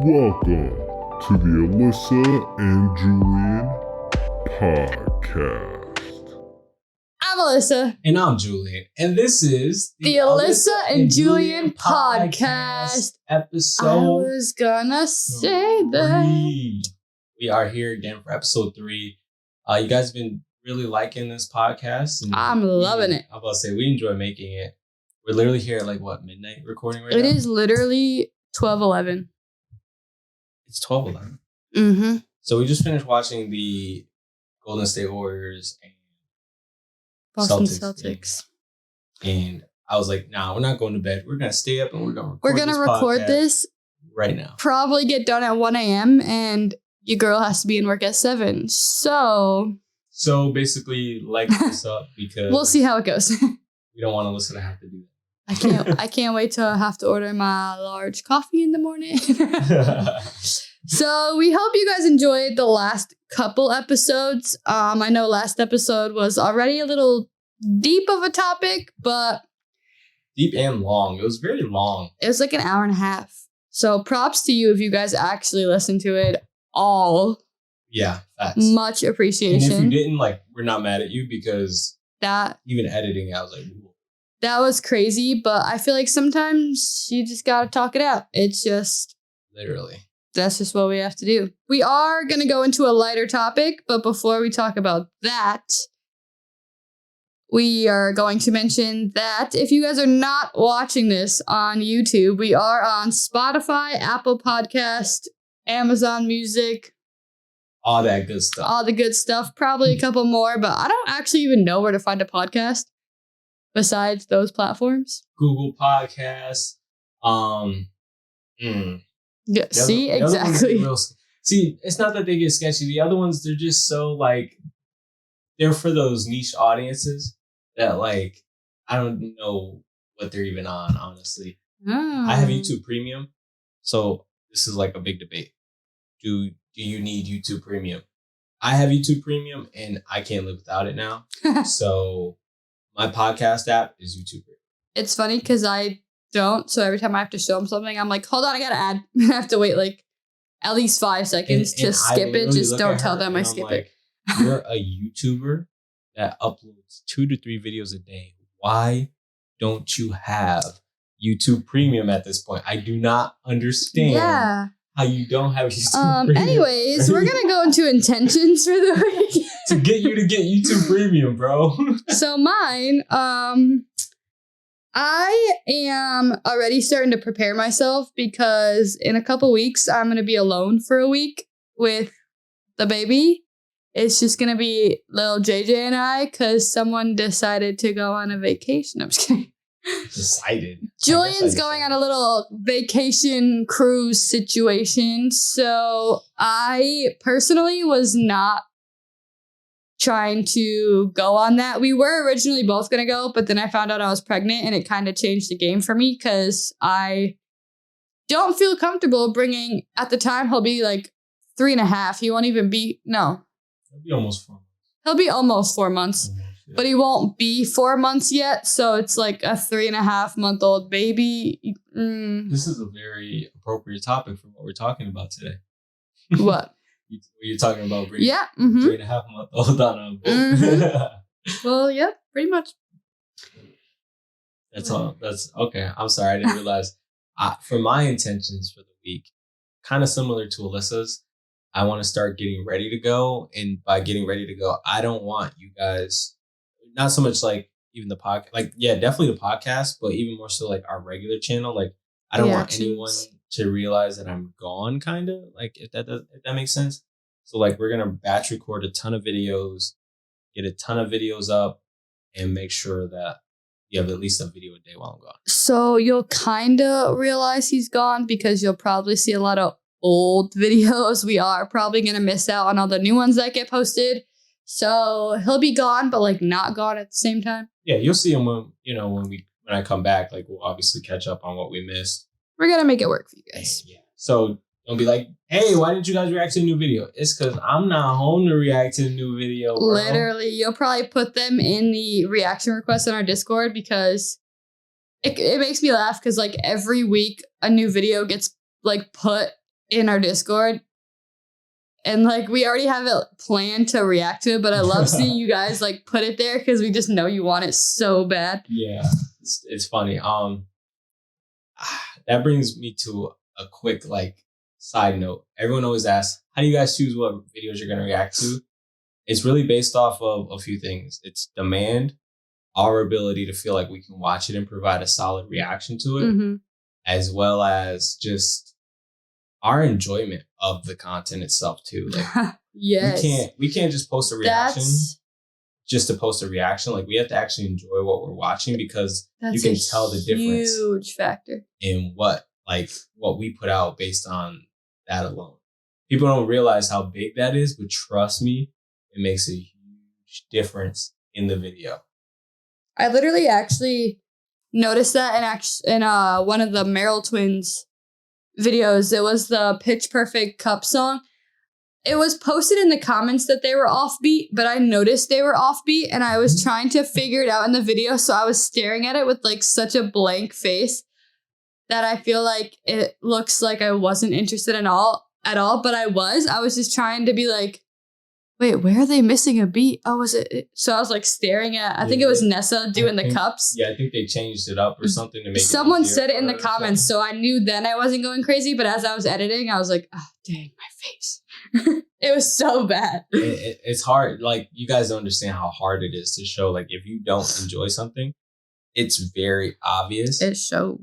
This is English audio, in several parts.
Welcome to the Alyssa and Julian Podcast. I'm Alyssa. And I'm Julian. And this is the Alyssa and Julian Podcast. Episode I was gonna say that. 3. We are here again for episode 3. You guys have been really liking this podcast. And I'm loving it. I'm about to say, we enjoy making it. We're literally here at midnight recording right now. It is literally 12:11. It's 12:11. Mm-hmm. So we just finished watching the Golden State Warriors and Boston Celtics. And I was like, nah, we're not going to bed. We're going to stay up and we're going to record this right now. Probably get done at 1 a.m. and your girl has to be in work at 7. So basically, like this up because we'll see how it goes. We don't want Alyssa to have to do that. I can't wait till I have to order my large coffee in the morning. So we hope you guys enjoyed the last couple episodes. I know last episode was already a little deep of a topic, but deep and long. It was very long. It was like an hour and a half. So props to you if you guys actually listened to it all. Yeah, facts. Much appreciation. And if you didn't, we're not mad at you because that even editing, I was like, ooh. That was crazy, but I feel like sometimes you just gotta talk it out. It's just literally. That's just what we have to do. We are going to go into a lighter topic, but before we talk about that, we are going to mention that if you guys are not watching this on YouTube, we are on Spotify, Apple Podcast, Amazon Music. All that good stuff. All the good stuff. Probably a couple more, but I don't actually even know where to find a podcast besides those platforms. Google Podcasts. Yeah, see, exactly. See, it's not that they get sketchy. The other ones, they're just so they're for those niche audiences that I don't know what they're even on, honestly. Oh. I have YouTube Premium, so this is a big debate. Do you need YouTube Premium? I have YouTube Premium, and I can't live without it now. So my podcast app is YouTube Premium. It's funny because I don't. So every time I have to show them something, I'm like, hold on, I got to add. I have to wait at least 5 seconds to skip it. Just don't tell them I skip it. You're a YouTuber that uploads 2 to 3 videos a day. Why don't you have YouTube Premium at this point? I do not understand how you don't have YouTube Premium. Anyways, we're going to go into intentions for the week. To get you to get YouTube Premium, bro. So mine, I am already starting to prepare myself because in a couple weeks, I'm going to be alone for a week with the baby. It's just going to be little JJ and I because someone decided to go on a vacation. I'm just kidding. Decided. Julian's going on a little vacation cruise situation. So I personally was not trying to go on that. We were originally both going to go, but then I found out I was pregnant and it kind of changed the game for me because I don't feel comfortable bringing, at the time, he'll be 3.5. He won't even be, no. He'll be almost 4 months. He'll be almost 4 months, but he won't be 4 months yet. So it's like a 3.5-month-old baby. This is a very appropriate topic for what we're talking about today. What? You're talking about bringing 3.5-month-old on a boat. Mm-hmm. Well, yeah, pretty much. That's all. That's okay. I'm sorry. I didn't realize. For my intentions for the week, kind of similar to Alyssa's, I want to start getting ready to go. And by getting ready to go, I don't want you guys, not so much even the podcast, definitely the podcast, but even more so our regular channel. I don't want anyone to realize that I'm gone, kind of if that makes sense. So we're gonna batch record a ton of videos, get a ton of videos up, and make sure that you have at least a video a day while I'm gone. So you'll kind of realize he's gone because you'll probably see a lot of old videos. We are probably gonna miss out on all the new ones that get posted. So he'll be gone, but not gone at the same time. Yeah, you'll see him when I come back. We'll obviously catch up on what we missed. We're going to make it work for you guys. Yeah. So don't be like, hey, why didn't you guys react to a new video? It's because I'm not home to react to a new video, bro. Literally, you'll probably put them in the reaction requests in our Discord because it makes me laugh because every week a new video gets put in our Discord. And like we already have it planned to react to it, but I love seeing you guys like put it there because we just know you want it so bad. Yeah, it's funny. That brings me to a quick like side note. Everyone always asks, how do you guys choose what videos you're gonna react to? It's really based off of a few things. It's demand, our ability to feel like we can watch it and provide a solid reaction to it, as well as just our enjoyment of the content itself too. Like yes. we can't just post a reaction just to post a reaction. Like we have to actually enjoy what we're watching because you can tell the difference. Huge factor In what we put out based on that alone. People don't realize how big that is, but trust me, it makes a huge difference in the video. I literally actually noticed that in one of the Merrill twins videos. It was the Pitch Perfect Cup song. It was posted in the comments that they were offbeat, but I noticed they were offbeat and I was trying to figure it out in the video. So I was staring at it with like such a blank face that I feel like it looks like I wasn't interested at all, but I was just trying to be like, wait, where are they missing a beat? Oh, was it? So I was like staring at, I think it was Nessa doing the cups. Yeah, I think they changed it up or something to make Someone said it in the comments, so I knew then I wasn't going crazy, but as I was editing, I was like, oh, dang, my face. It was so bad. It's hard. Like, you guys don't understand how hard it is to show. Like, if you don't enjoy something, it's very obvious. It shows.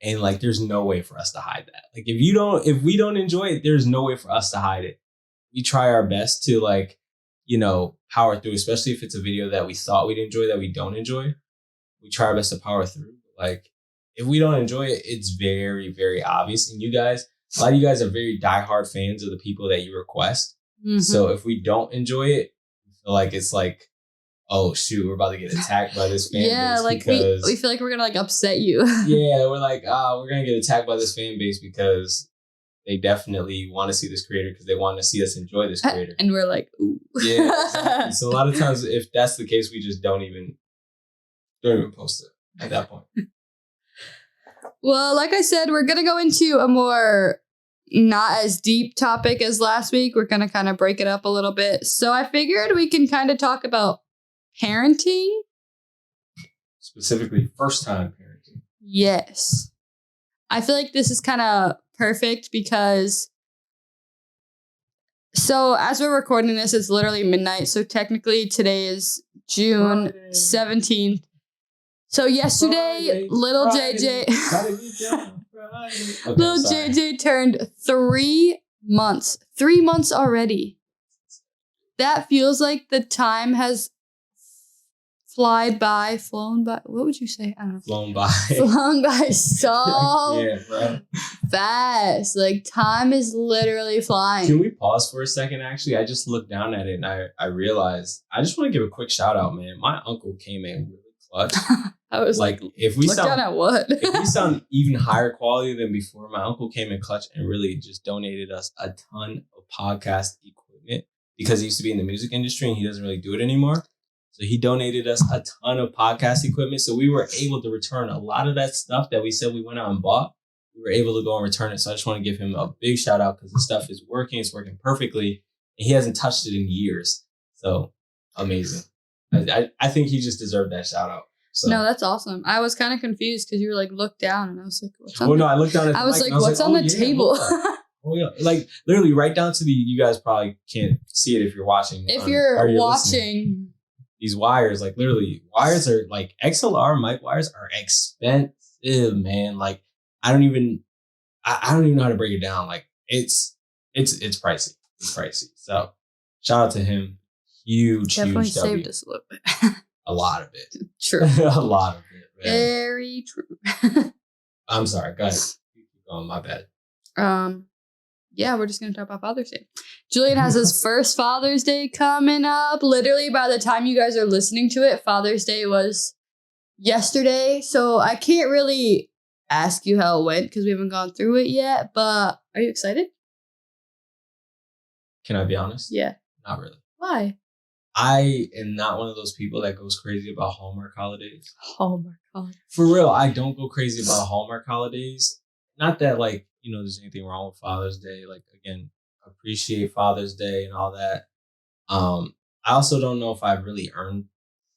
And like, there's no way for us to hide that. Like, if we don't enjoy it, there's no way for us to hide it. We try our best to like, power through, especially if it's a video that we thought we'd enjoy that we don't enjoy. We try our best to power through. Like, if we don't enjoy it, it's very, very obvious. And you guys, a lot of you guys are very diehard fans of the people that you request. Mm-hmm. So if we don't enjoy it, we feel like it's like, oh shoot, we're about to get attacked by this fan base. Yeah, like we feel like we're gonna like upset you. Yeah, we're like, we're gonna get attacked by this fan base because they definitely want to see this creator because they want to see us enjoy this creator. And we're like, ooh. Yeah, exactly. So a lot of times, if that's the case, we just don't even post it at that point. Well, like I said, we're going to go into a more not as deep topic as last week. We're going to kind of break it up a little bit. So I figured we can kind of talk about parenting. Specifically, first-time parenting. Yes. I feel like this is kind of perfect because, so as we're recording this, it's literally midnight. So technically today is June 17th. So yesterday, little JJ turned 3 months. 3 months already. That feels like the time has flown by. What would you say? I don't know. Flown by so fast. Like, time is literally flying. Can we pause for a second? Actually, I just looked down at it and I realized I just want to give a quick shout out, man. My uncle came in really clutch. I was like, if we look down at what? If we sound even higher quality than before, my uncle came in clutch and really just donated us a ton of podcast equipment because he used to be in the music industry and he doesn't really do it anymore. So he donated us a ton of podcast equipment. So we were able to return a lot of that stuff that we said we went out and bought. We were able to go and return it. So I just want to give him a big shout out because the stuff is working. It's working perfectly. And he hasn't touched it in years. So amazing. I think he just deserved that shout out. So. No, that's awesome. I was kind of confused because you were like, look down. And I was like, what's on I looked down at I was like, what's on the table? Oh, yeah. Like, literally right down to you guys probably can't see it if you're watching. If you're watching. Listening. These wires, like literally, wires are like XLR mic wires are expensive, man. Like, I don't even know how to break it down. Like, it's pricey. It's pricey. So shout out to him. Huge saved us a little bit. A lot of it. True. A lot of it. Man. Very true. I'm sorry. Go ahead. Keep going. My bad. Yeah, we're just going to talk about Father's Day. Julian has his first Father's Day coming up. Literally, by the time you guys are listening to it, Father's Day was yesterday. So I can't really ask you how it went because we haven't gone through it yet. But are you excited? Can I be honest? Yeah. Not really. Why? I am not one of those people that goes crazy about Hallmark holidays. Hallmark holidays. For real, I don't go crazy about Hallmark holidays. not that like, there's anything wrong with Father's Day. Like, again, appreciate Father's Day and all that. I also don't know if I've really earned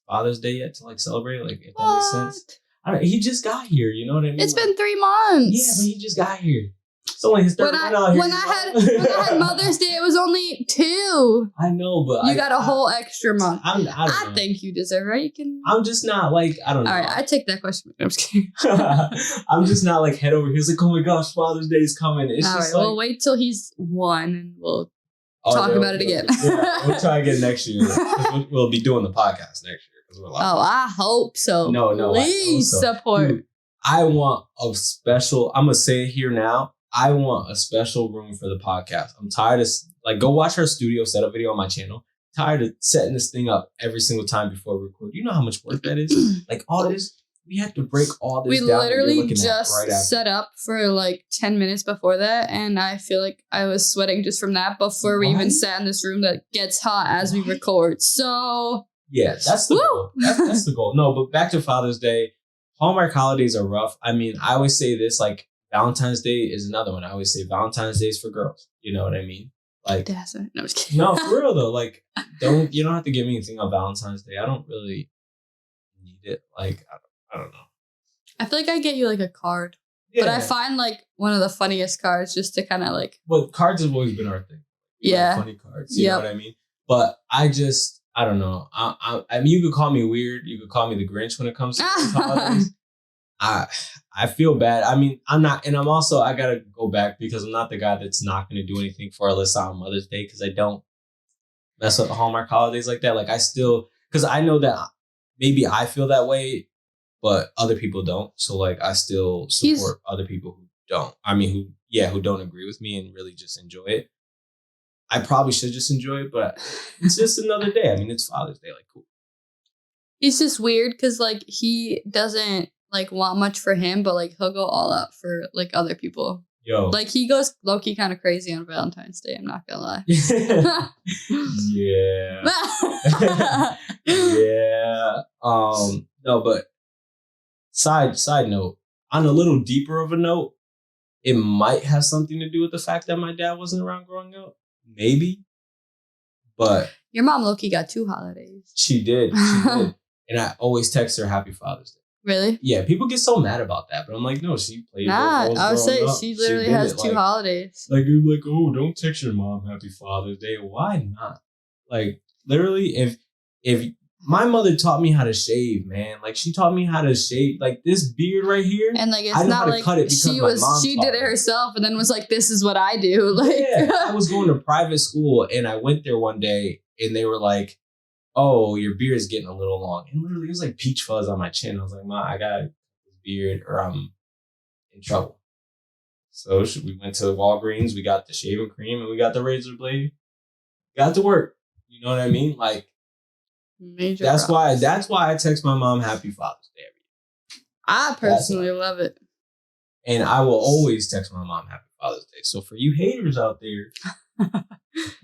Father's Day yet to like celebrate it, like if that makes sense. He just got here, you know what I mean? It's been 3 months. Yeah, but he just got here. It's only his third month out here. When I had Mother's Day, it was only 2. I know, but you got a whole extra month. I think you deserve it. Right? You can. I'm just not like, I don't know. All right, I take that question. I'm just kidding. I'm just not like head over here. It's like, oh my gosh, Father's Day is coming. It's all just right, like, we'll wait till he's 1 and we'll talk about it again. Yeah, we'll try again next year. We'll be doing the podcast next year. I hope so. No, please support. Dude, I want a special. I'm gonna say it here now. I want a special room for the podcast. I'm tired of go watch our studio setup video on my channel. Tired of setting this thing up every single time before we record. You know how much work that is. Like all this, we have to break all this. We down literally just set up for like 10 minutes before that, and I feel like I was sweating just from that before we even sat in this room that gets hot as we record. So yeah, that's the goal. That's the goal. No, but back to Father's Day. Hallmark holidays are rough. I mean, I always say this, like Valentine's Day is another one. I always say Valentine's Day is for girls. You know what I mean? Like, no, I'm just kidding. No, for real though. Like, you don't have to give me anything on Valentine's Day. I don't really need it. Like, I don't know. I feel like I get you like a card, but I find like one of the funniest cards just to kind of like. Well, cards have always been our thing. Yeah, funny cards. You know what I mean? But I don't know. I mean, you could call me weird. You could call me the Grinch when it comes to holidays. I feel bad. I mean, I'm not, and I gotta go back because I'm not the guy that's not gonna do anything for Alyssa on Mother's Day because I don't mess up the Hallmark holidays like that. Like because I know that maybe I feel that way, but other people don't. So like, I still support other people who don't. I mean, who don't agree with me and really just enjoy it. I probably should just enjoy it, but it's just another day. I mean, it's Father's Day. Like, cool. He's just weird because like he doesn't like want much for him, but like he'll go all out for like other people. Yo, like he goes low-key kind of crazy on Valentine's Day. I'm not gonna lie. Yeah. Yeah. No, but side note, on a little deeper of a note, it might have something to do with the fact that my dad wasn't around growing up. Maybe. But your mom low-key got 2 holidays. She did. And I always text her Happy Father's Day. Really? Yeah, people get so mad about that, but I'm like, no, she played. Nah, I would say she literally has 2 holidays. Like, you're like, oh, don't text your mom Happy Father's Day. Why not? Like, literally, if my mother taught me how to shave, man. Like, she taught me how to shave, like this beard right here. And like, it's not like she did it herself and then was like, this is what I do. Like, yeah, I was going to private school and I went there one day and they were like, oh, your beard is getting a little long. And literally, it was like peach fuzz on my chin. I was like, Ma, I got a beard or I'm in trouble. So we went to Walgreens. We got the shaving cream and we got the razor blade. Got to work. You know what I mean? Like, major that's why I text my mom Happy Father's Day every year. I personally love it. And I will always text my mom Happy Father's Day. So for you haters out there,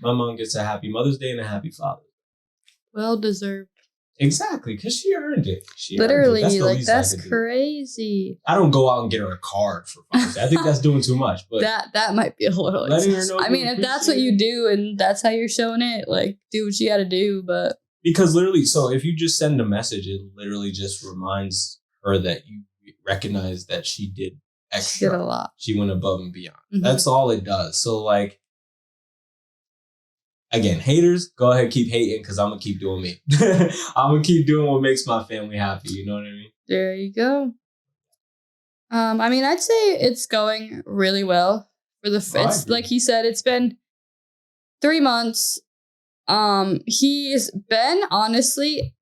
my mom gets a Happy Mother's Day and a Happy Father's Day. Well deserved. Exactly, because she earned it. Literally, that's crazy. I don't go out and get her a card for Father's Day. I think that's doing too much. But that might be a little. Letting her know. I mean, if that's what you do and that's how you're showing it, like, do what you got to do. But because literally, so if you just send a message, it literally just reminds her that you recognize that she did extra. She did a lot. She went above and beyond. Mm-hmm. That's all it does. So like. Again, haters, go ahead, keep hating because I'm going to keep doing me. I'm going to keep doing what makes my family happy. You know what I mean? There you go. I mean, I'd say it's going really well. It's like he said, it's been 3 months. He's been, honestly,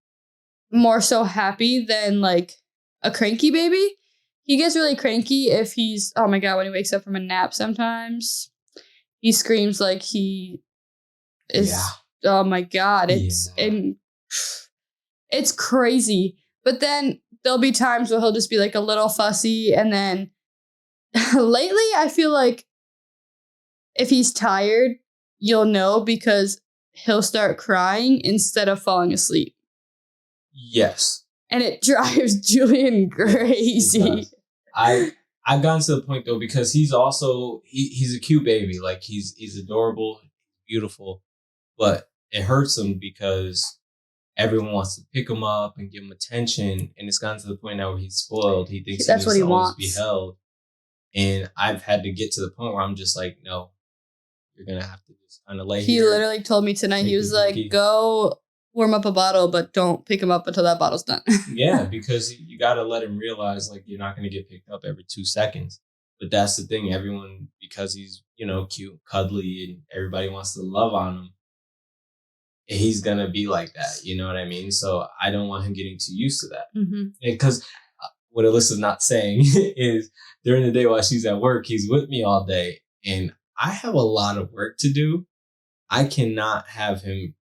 more so happy than like a cranky baby. He gets really cranky if he's, oh my God, when he wakes up from a nap sometimes. He screams like he... oh my God, it's crazy. But then there'll be times where he'll just be like a little fussy, and then lately I feel like if he's tired, you'll know because he'll start crying instead of falling asleep. Yes. And it drives Julian crazy. I I've gotten to the point though, because he's also he's a cute baby. Like he's adorable, beautiful, but it hurts him because everyone wants to pick him up and give him attention, and it's gotten to the point now where he's spoiled. He thinks That's he what needs he to always wants. be held, and I've had to get to the point where I'm just like, no, you're gonna have to just kind of lay He here. literally told me tonight, he Make was the like, cookie. go warm up a bottle, but don't pick him up until that bottle's done. Yeah, because you got to let him realize like you're not going to get picked up every 2 seconds. But that's the thing. Everyone, because he's, cute, cuddly, and everybody wants to love on him, he's going to be like that. You know what I mean? So I don't want him getting too used to that. Mm-hmm. Because what Alyssa's not saying is during the day while she's at work, he's with me all day. And I have a lot of work to do. I cannot have him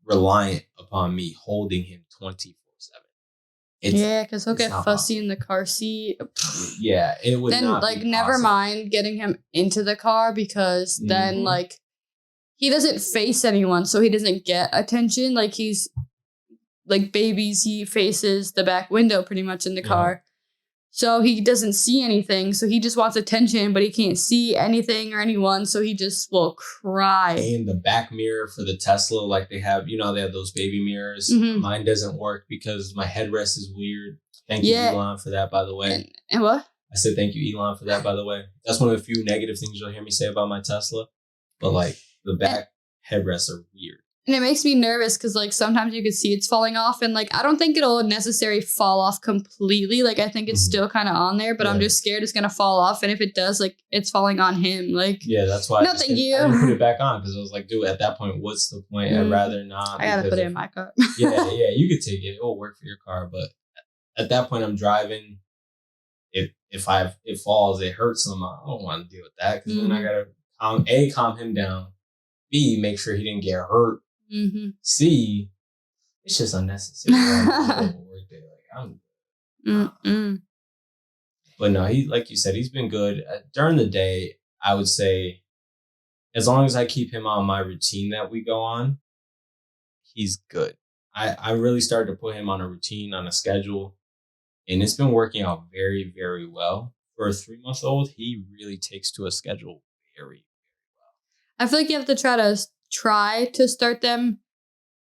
reliant upon me holding him 24/7. Yeah, because he'll get not fussy in the car seat. Yeah, it would Then, not like, be never possible. mind getting him into the car because then, Mhm. like, he doesn't face anyone, so he doesn't get attention. Like, he's, like, babies, he faces the back window pretty much in the Yeah. car. So he doesn't see anything, so he just wants attention, but he can't see anything or anyone, so he just will cry. And the back mirror for the Tesla, like they have, they have those baby mirrors. Mhm. Mine doesn't work because my headrest is weird. Thank you, Yeah. Elon, for that, by the way. And what? I said thank you, Elon, for that, by the way. That's one of the few negative things you'll hear me say about my Tesla. But, like, the back headrests are weird. And it makes me nervous because, like, sometimes you could see it's falling off. And, like, I don't think it'll necessarily fall off completely. Like, I think it's Mhm. still kind of on there. But I'm Yeah. just scared it's going to fall off. And if it does, like, it's falling on him. Like, Yeah, that's why No, I just thank didn't, you. I didn't put it back on because I was like, dude, at that point, what's the point? I'd rather not. I got to because put it if- in my car. yeah, you could take it. It will work for your car. But at that point, I'm driving. If it falls, it hurts him. I don't want to deal with that because then I gotta calm him down. B, make sure he didn't get hurt. Mm-hmm. C, it's just unnecessary. Workday. Like, Mm-mm. but no, he, like you said, he's been good during the day. I would say, as long as I keep him on my routine that we go on, he's good. I really started to put him on a routine, on a schedule, and it's been working out very, very well. For a 3-month-old, he really takes to a schedule very, I feel like you have to try to start them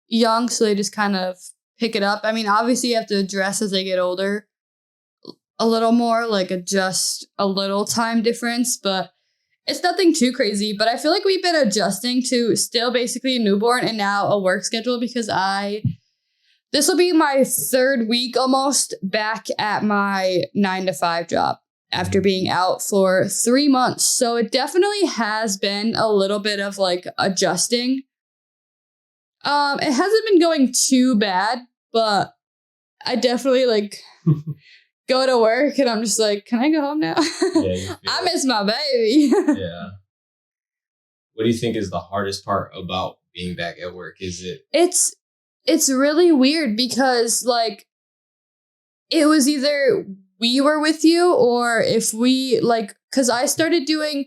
young so they just kind of pick it up. I mean, obviously you have to address as they get older a little more, like adjust a little time difference, but it's nothing too crazy. But I feel like we've been adjusting to still basically a newborn and now a work schedule because this will be my 3rd week almost back at my 9-to-5 job after being out for 3 months. So it definitely has been a little bit of like adjusting. It hasn't been going too bad, but I definitely like go to work and I'm just like, can I go home now? Yeah, I miss my baby. yeah. What do you think is the hardest part about being back at work? Is it? It's really weird because like it was either we were with you or if we like, because I started doing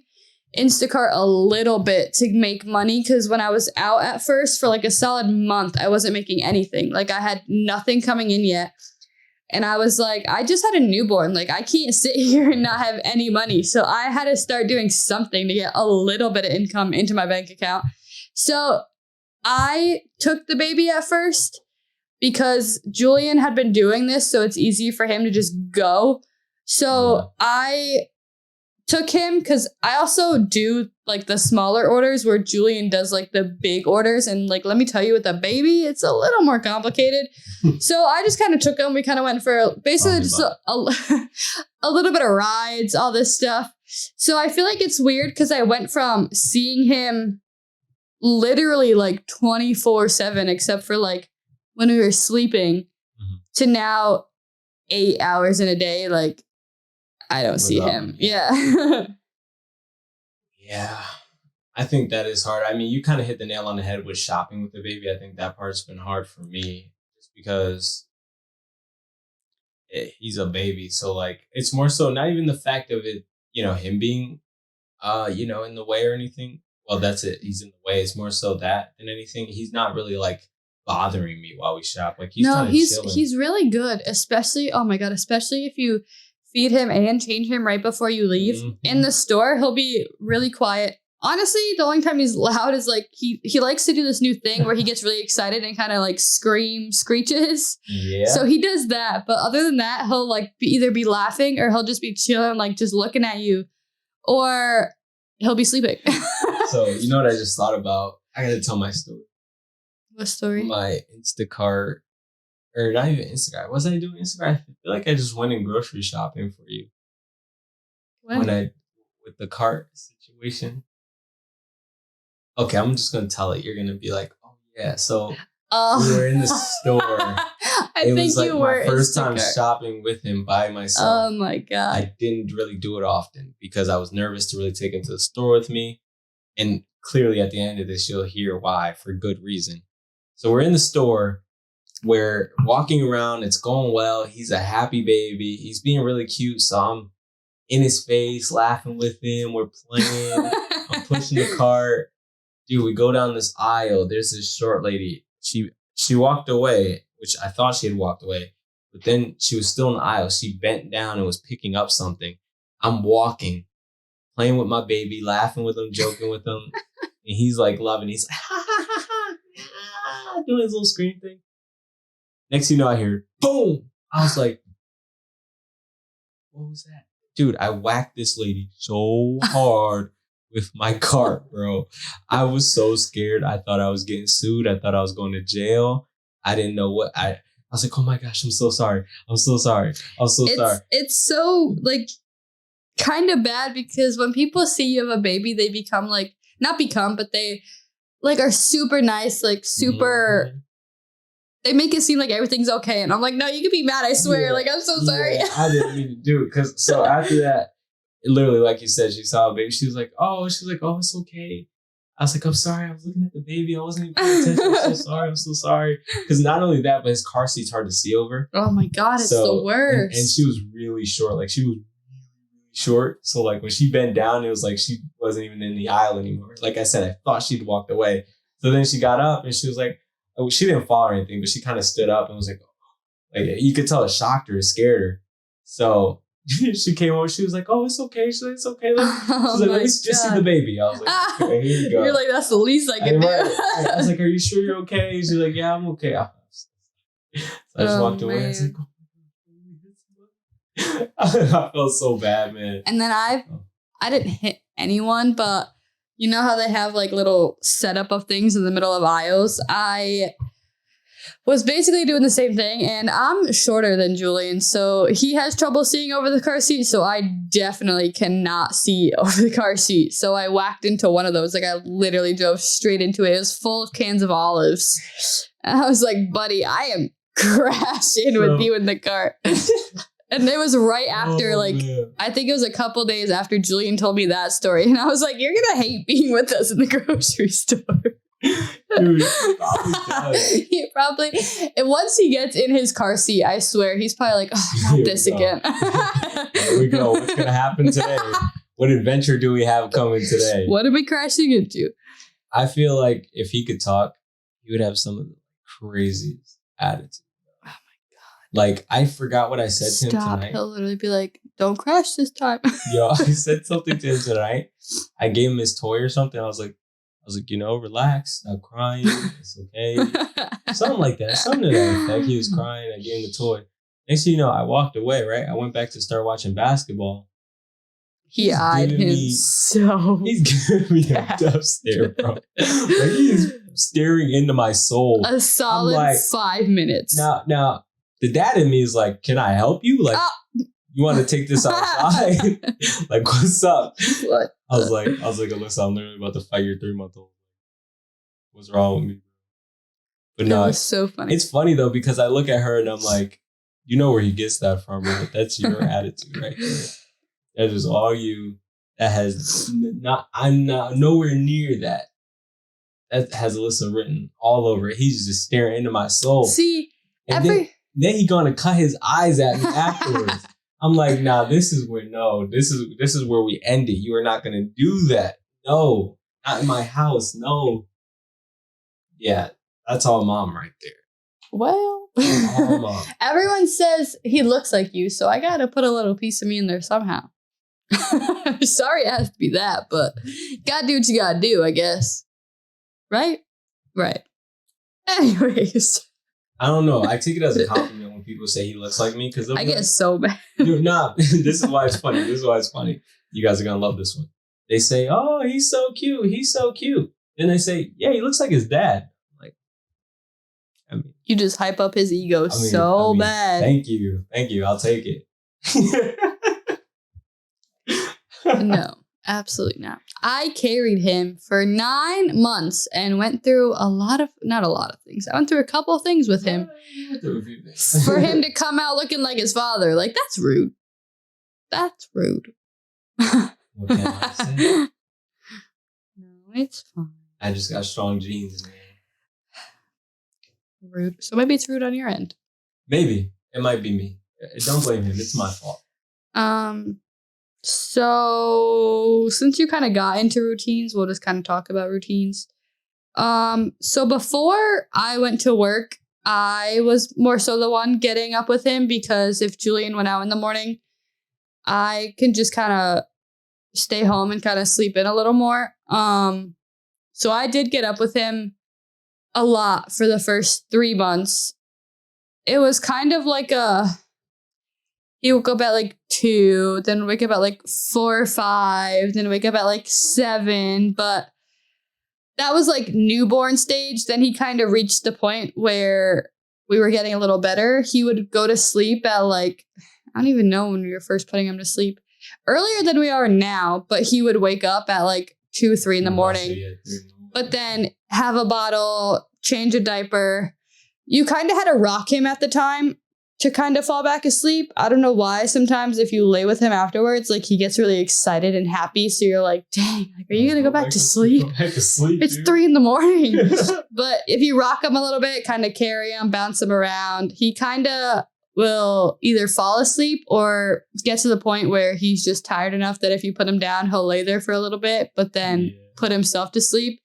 Instacart a little bit to make money because when I was out at first for like a solid month, I wasn't making anything. Like I had nothing coming in yet. And I was like, I just had a newborn. Like I can't sit here and not have any money. So I had to start doing something to get a little bit of income into my bank account. So I took the baby at first because Julian had been doing this. So it's easy for him to just go. So I took him because I also do like the smaller orders where Julian does like the big orders. And like, let me tell you with a baby, it's a little more complicated. So I just kind of took him. We kind of went for basically just a little bit of rides, all this stuff. So I feel like it's weird because I went from seeing him literally like 24/7, except for like when we were sleeping, to now 8 hours in a day. Like, I don't see him. Yeah. Yeah. I think that is hard. I mean, you kind of hit the nail on the head with shopping with the baby. I think that part's been hard for me just because he's a baby. So like, it's more so not even the fact of it, him being, in the way or anything. Well, that's it. He's in the way. It's more so that than anything. He's not really like bothering me while we shop. Like he's chilling. He's really good, especially, oh my God, especially if you feed him and change him right before you leave. Mm-hmm. In the store, he'll be really quiet. Honestly, the only time he's loud is like he likes to do this new thing where he gets really excited and kind of like screeches. Yeah. So he does that. But other than that, he'll like either be laughing or he'll just be chilling, like just looking at you, or he'll be sleeping. So you know what I just thought about? I gotta tell my story. What story? My Instacart, or not even Instacart. Was I doing Instacart? I feel like I just went in grocery shopping for you. With the cart situation. Okay, I'm just gonna tell it. You're gonna be like, oh yeah. So we were in the store. It was like my first time shopping with him by myself. Oh my God. I didn't really do it often because I was nervous to really take him to the store with me. And clearly at the end of this, you'll hear why, for good reason. So we're in the store. We're walking around. It's going well. He's a happy baby. He's being really cute. So I'm in his face, laughing with him. We're playing. I'm pushing the cart. Dude, we go down this aisle. There's this short lady. She walked away, which I thought she had walked away. But then she was still in the aisle. She bent down and was picking up something. I'm walking, playing with my baby, laughing with him, joking with him. And he's like loving. He's like, ha, ha, ha, ha, doing his little scream thing. Next thing you know, I hear, boom. I was like, what was that? Dude, I whacked this lady so hard with my cart, bro. I was so scared. I thought I was getting sued. I thought I was going to jail. I didn't know what I was like, oh my gosh, I'm so sorry. I'm so sorry. I'm so sorry. It's so like kind of bad because when people see you have a baby, they become like, not become, but they like are super nice, like super, they make it seem like everything's okay. And I'm like, no, you can be mad, I swear. Like, I'm so sorry. I didn't mean to do it. Cause so after that, literally, like you said, she saw a baby. She was like, oh, it's okay. I was like, I'm sorry. I was looking at the baby. I wasn't even paying attention. I'm so sorry. Because not only that, but his car seat's hard to see over. Oh my God, it's the worst. And she was really short. Like, she was really short. So, like, when she bent down, it was like she wasn't even in the aisle anymore. Like I said, I thought she'd walked away. So then she got up and she was like, oh, she didn't fall or anything, but she kind of stood up and was like, you could tell it shocked her, it scared her. So she came over. She was like, "Oh, it's okay." She's like, "It's okay." She's like, "Let me just see the baby." I was like, "Okay, here you go." You're like, "That's the least I can do." I was like, "Are you sure you're okay?" She's like, "Yeah, I'm okay." So I just walked away. I was like, I felt so bad, man. And then I didn't hit anyone, but you know how they have like little setup of things in the middle of aisles? I was basically doing the same thing, and I'm shorter than Julian, so he has trouble seeing over the car seat, so I definitely cannot see over the car seat. So I whacked into one of those. Like, I literally drove straight into it. It was full of cans of olives. And I was like, buddy, I am crashing with you in the car. And it was right after, man. I think it was a couple days after Julian told me that story. And I was like, you're going to hate being with us in the grocery store. Dude, he probably and once he gets in his car seat, I swear he's probably like, oh, not this again. Here we go. What's gonna happen today? What adventure do we have coming today? What are we crashing into? I feel like if he could talk, he would have some of the craziest attitude. Oh my God. Like, I forgot what I said to him tonight. He'll literally be like, don't crash this time. Yo, I said something to him tonight. I gave him his toy or something. I was like, relax, stop crying. It's okay. Something like that. Something to that effect. He was crying. I gave him the toy. Next thing you know, I walked away, right? I went back to start watching basketball. He eyed him so He's giving me a death stare, bro. Like, he's staring into my soul. A solid 5 minutes. Now, the dad in me is like, can I help you? Like, you want to take this outside? Like, what's up? What? I was like, Alyssa, I'm literally about to fight your 3-month-old. What's wrong with me? But no, it's so funny. It's funny though, because I look at her and I'm like, you know where he gets that from, right? That's your attitude right there. That is all you. That has I'm not nowhere near that. That has Alyssa written all over it. He's just staring into my soul. See, and then he gonna cut his eyes at me afterwards. I'm like, nah, this is where we end it. You are not gonna do that. No, not in my house. No. Yeah, that's all mom right there. Well, Mom. everyone says he looks like you, so I gotta put a little piece of me in there somehow. Sorry it has to be that, but gotta do what you gotta do, I guess. Right? Right. Anyways. I don't know. I take it as a compliment when people say he looks like me because I get so mad. Dude, nah. This is why it's funny. You guys are gonna love this one. They say, "Oh, he's so cute. He's so cute." Then they say, "Yeah, he looks like his dad." Like, I mean, you just hype up his ego so bad. Thank you. I'll take it. No, absolutely not. I carried him for 9 months and went through not a lot of things. I went through a couple of things with him. For him to come out looking like his father, like, that's rude. That's rude. What can I say? No, it's fine. I just got strong genes, man. Rude. So maybe it's rude on your end. Maybe. It might be me. Don't blame him. It's my fault. So since you kind of got into routines, we'll just kind of talk about routines. So before I went to work, I was more so the one getting up with him because if Julian went out in the morning, I can just kind of stay home and kind of sleep in a little more. So I did get up with him a lot for the first 3 months. It was kind of like he woke up at like 2, then wake up at like 4 or 5, then wake up at like 7. But that was like newborn stage. Then he kind of reached the point where we were getting a little better. He would go to sleep at like, I don't even know when we were first putting him to sleep. Earlier than we are now, but he would wake up at like 2, 3 in the morning. But then have a bottle, change a diaper. You kind of had to rock him at the time to kind of fall back asleep. I don't know why. Sometimes if you lay with him afterwards, like he gets really excited and happy. So you're like, dang, like, are you going to go back to sleep? Go back to sleep, it's dude. 3 in the morning. But if you rock him a little bit, kind of carry him, bounce him around, he kind of will either fall asleep or get to the point where he's just tired enough that if you put him down, he'll lay there for a little bit, but then put himself to sleep.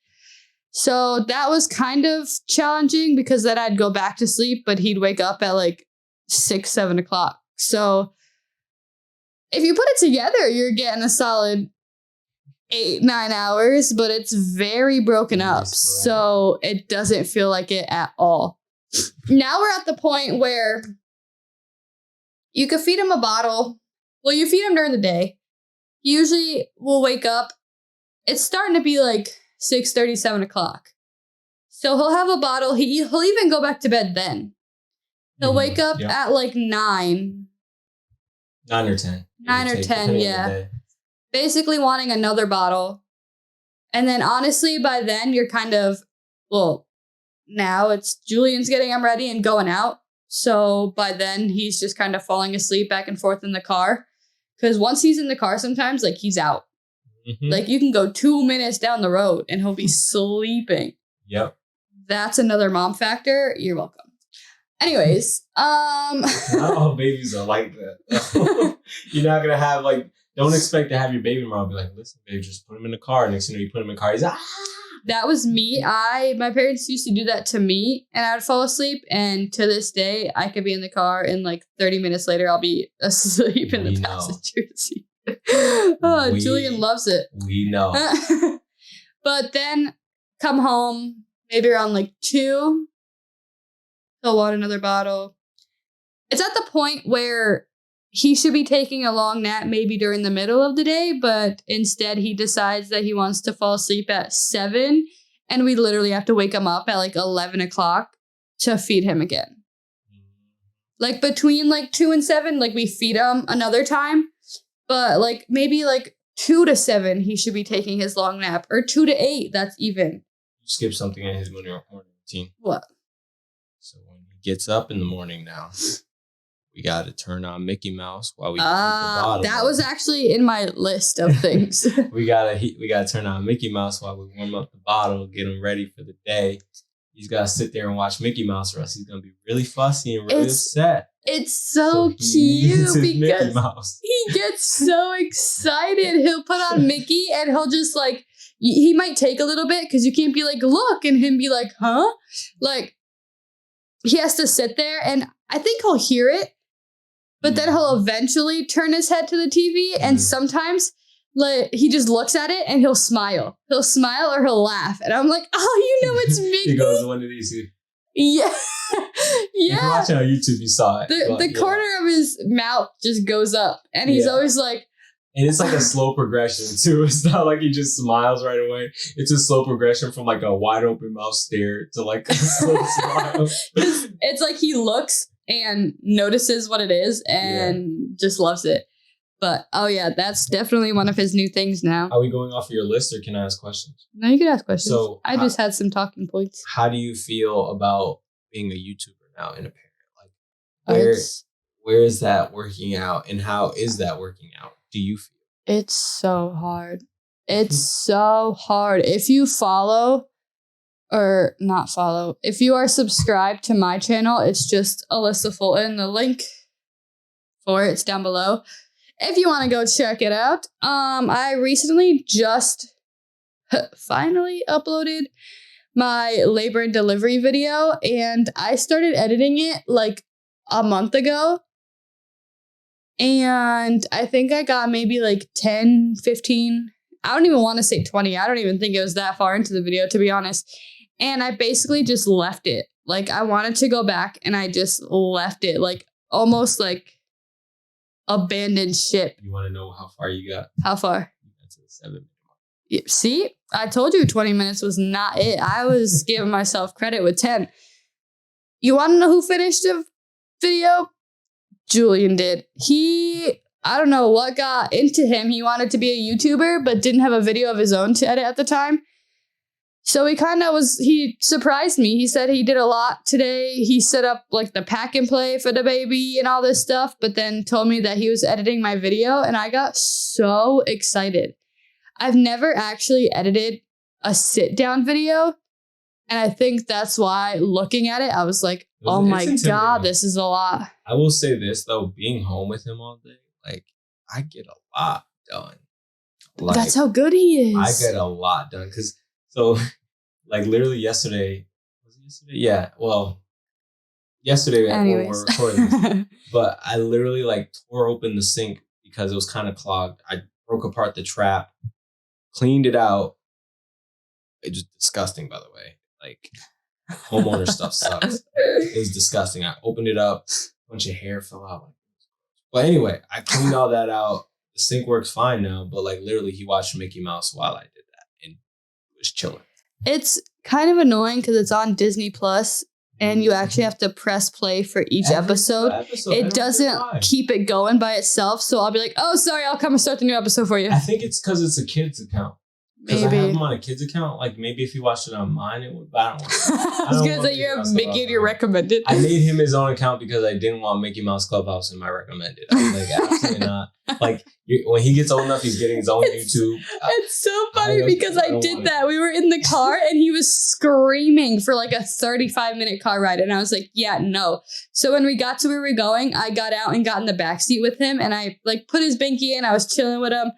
So that was kind of challenging because then I'd go back to sleep, but he'd wake up at like 6, 7 o'clock. So if you put it together, you're getting a solid 8, 9 hours, but it's very broken up. So it doesn't feel like it at all. Now we're at the point where you could feed him a bottle. Well, you feed him during the day. He usually will wake up. It's starting to be like 6:30, 7 o'clock. So he'll have a bottle. He'll even go back to bed then. He'll wake up at like 9. 9 or 10. 9 or 10, yeah. Basically wanting another bottle. And then honestly, by then you're kind of, well, now it's Julian's getting him ready and going out. So by then he's just kind of falling asleep back and forth in the car. Because once he's in the car sometimes, like he's out. Mm-hmm. Like you can go 2 minutes down the road and he'll be sleeping. Yep. That's another mom factor. You're welcome. Anyways, not all babies are like that. You're not gonna have like, don't expect to have your baby mom be like, listen, babe, just put him in the car. Next thing you know, you put him in the car, he's That was me. My parents used to do that to me and I would fall asleep. And to this day, I could be in the car and like 30 minutes later, I'll be asleep in the passenger seat. Julian loves it. We know. But then come home, maybe around like 2. He'll want another bottle. It's at the point where he should be taking a long nap maybe during the middle of the day, but instead he decides that he wants to fall asleep at 7, and we literally have to wake him up at like 11 o'clock to feed him again. Like between like 2 and 7, like we feed him another time, but like maybe like 2 to 7, he should be taking his long nap, or 2 to 8, that's even. You skip something in his morning routine. What? So when he gets up in the morning now, we got to turn on Mickey Mouse while we keep the bottle. That was actually in my list of things. we gotta turn on Mickey Mouse while we warm up the bottle, get him ready for the day. He's got to sit there and watch Mickey Mouse, or else he's gonna be really fussy and really upset. It's so cute because he gets so excited. He'll put on Mickey and he'll just like, he might take a little bit because you can't be like, look, and him be like, huh? Like, he has to sit there, and I think he'll hear it, but then he'll eventually turn his head to the TV, and sometimes like he just looks at it and he'll smile. He'll smile or he'll laugh, and I'm like, oh, you know it's Mickey. He goes, "When did he see?" Yeah, If yeah. you're watching on YouTube, you saw it. The corner of his mouth just goes up, and he's always like. And it's like a slow progression too. It's not like he just smiles right away. It's a slow progression from like a wide open mouth stare to like a slow smile. It's like he looks and notices what it is and just loves it. But that's definitely one of his new things now. Are we going off of your list, or can I ask questions? No, you can ask questions. So I just had some talking points. How do you feel about being a YouTuber now and a parent? Like, where is that working out, and how is that working out? Do you feel? It's so hard. It's so hard. If you follow or not follow, if you are subscribed to my channel, it's just Alyssa Fulton. The link for it's down below. If you want to go check it out. I recently just finally uploaded my labor and delivery video, and I started editing it like a month ago. And I think I got maybe like 10, 15. I don't even want to say 20. I don't even think it was that far into the video, to be honest. And I basically just left it. Like, I wanted to go back, and I just left it. Like, almost like abandoned ship. You want to know how far you got? How far? That's a 7 minute mark. Yeah, see? I told you 20 minutes was not it. I was giving myself credit with 10. You want to know who finished the video? Julian did. I don't know what got into him. He wanted to be a YouTuber, but didn't have a video of his own to edit at the time. So he surprised me. He said he did a lot today. He set up like the pack and play for the baby and all this stuff, but then told me that he was editing my video, and I got so excited. I've never actually edited a sit down video. And I think that's why, looking at it, I was like, oh my God, this is a lot. I will say this, though, being home with him all day, like, I get a lot done. Like, that's how good he is. I get a lot done. Like, literally yesterday, was it yesterday? Yeah, well, yesterday when we were recording this, but I literally, like, tore open the sink because it was kind of clogged. I broke apart the trap, cleaned it out. It was disgusting, by the way. Like, homeowner stuff sucks. It was disgusting. I opened it up, a bunch of hair fell out. But anyway, I cleaned all that out. The sink works fine now, but like literally he watched Mickey Mouse while I did that and was chilling. It's kind of annoying because it's on Disney Plus, and you actually have to press play for each episode. It doesn't keep it going by itself, so I'll be like, oh, sorry, I'll come and start the new episode for you. I think it's because it's a kid's account. Because I Maybe. have them on a kid's account. Like, maybe if you watched it on mine, it would. But I don't want to. I was going to say, you have Mickey in your recommended. I made him his own account because I didn't want Mickey Mouse Clubhouse in my recommended. I was like, absolutely not. Like, when he gets old enough, he's getting his own YouTube. It's so funny because I did that. We were in the car, and he was screaming for like a 35-minute car ride. And I was like, yeah, no. So when we got to where we were going, I got out and got in the backseat with him. And I like put his binky in. I was chilling with him.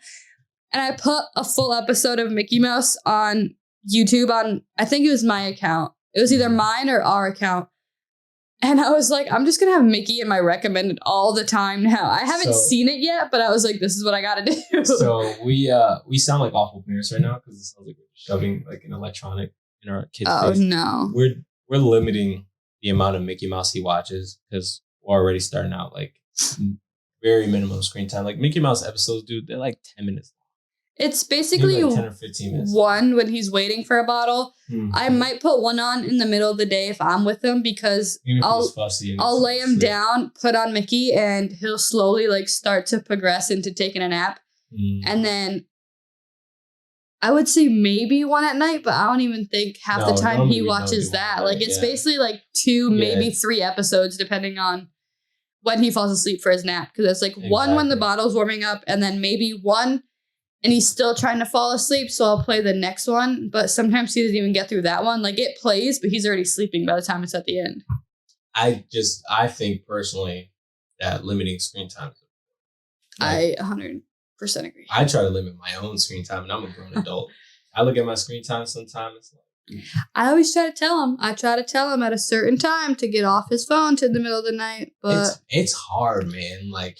And I put a full episode of Mickey Mouse on YouTube on, I think it was my account. It was either mine or our account. And I was like, I'm just going to have Mickey in my recommended all the time now. I haven't seen it yet, but I was like, this is what I got to do. So we sound like awful parents right now because it sounds like we're shoving like an electronic in our kids' face. Oh, no. We're limiting the amount of Mickey Mouse he watches because we're already starting out like very minimum screen time. Like Mickey Mouse episodes, dude, they're like 10 minutes. It's basically like 10 or 15 minutes. One when he's waiting for a bottle. Mm-hmm. I might put one on in the middle of the day if I'm with him because I'll lay him down, put on Mickey, and he'll slowly like start to progress into taking a nap. Mm-hmm. And then I would say maybe one at night, but I don't even think half the time he watches that. Like it's basically like 2, maybe 3 episodes depending on when he falls asleep for his nap. Because it's like one when the bottle's warming up and then maybe one and he's still trying to fall asleep, so I'll play the next one. But sometimes he doesn't even get through that one. Like, it plays, but he's already sleeping by the time it's at the end. I think personally that limiting screen time. I 100% agree. I try to limit my own screen time, and I'm a grown adult. I look at my screen time sometimes. It's like, I always try to tell him. I try to tell him at a certain time to get off his phone to the middle of the night. But it's hard, man. Like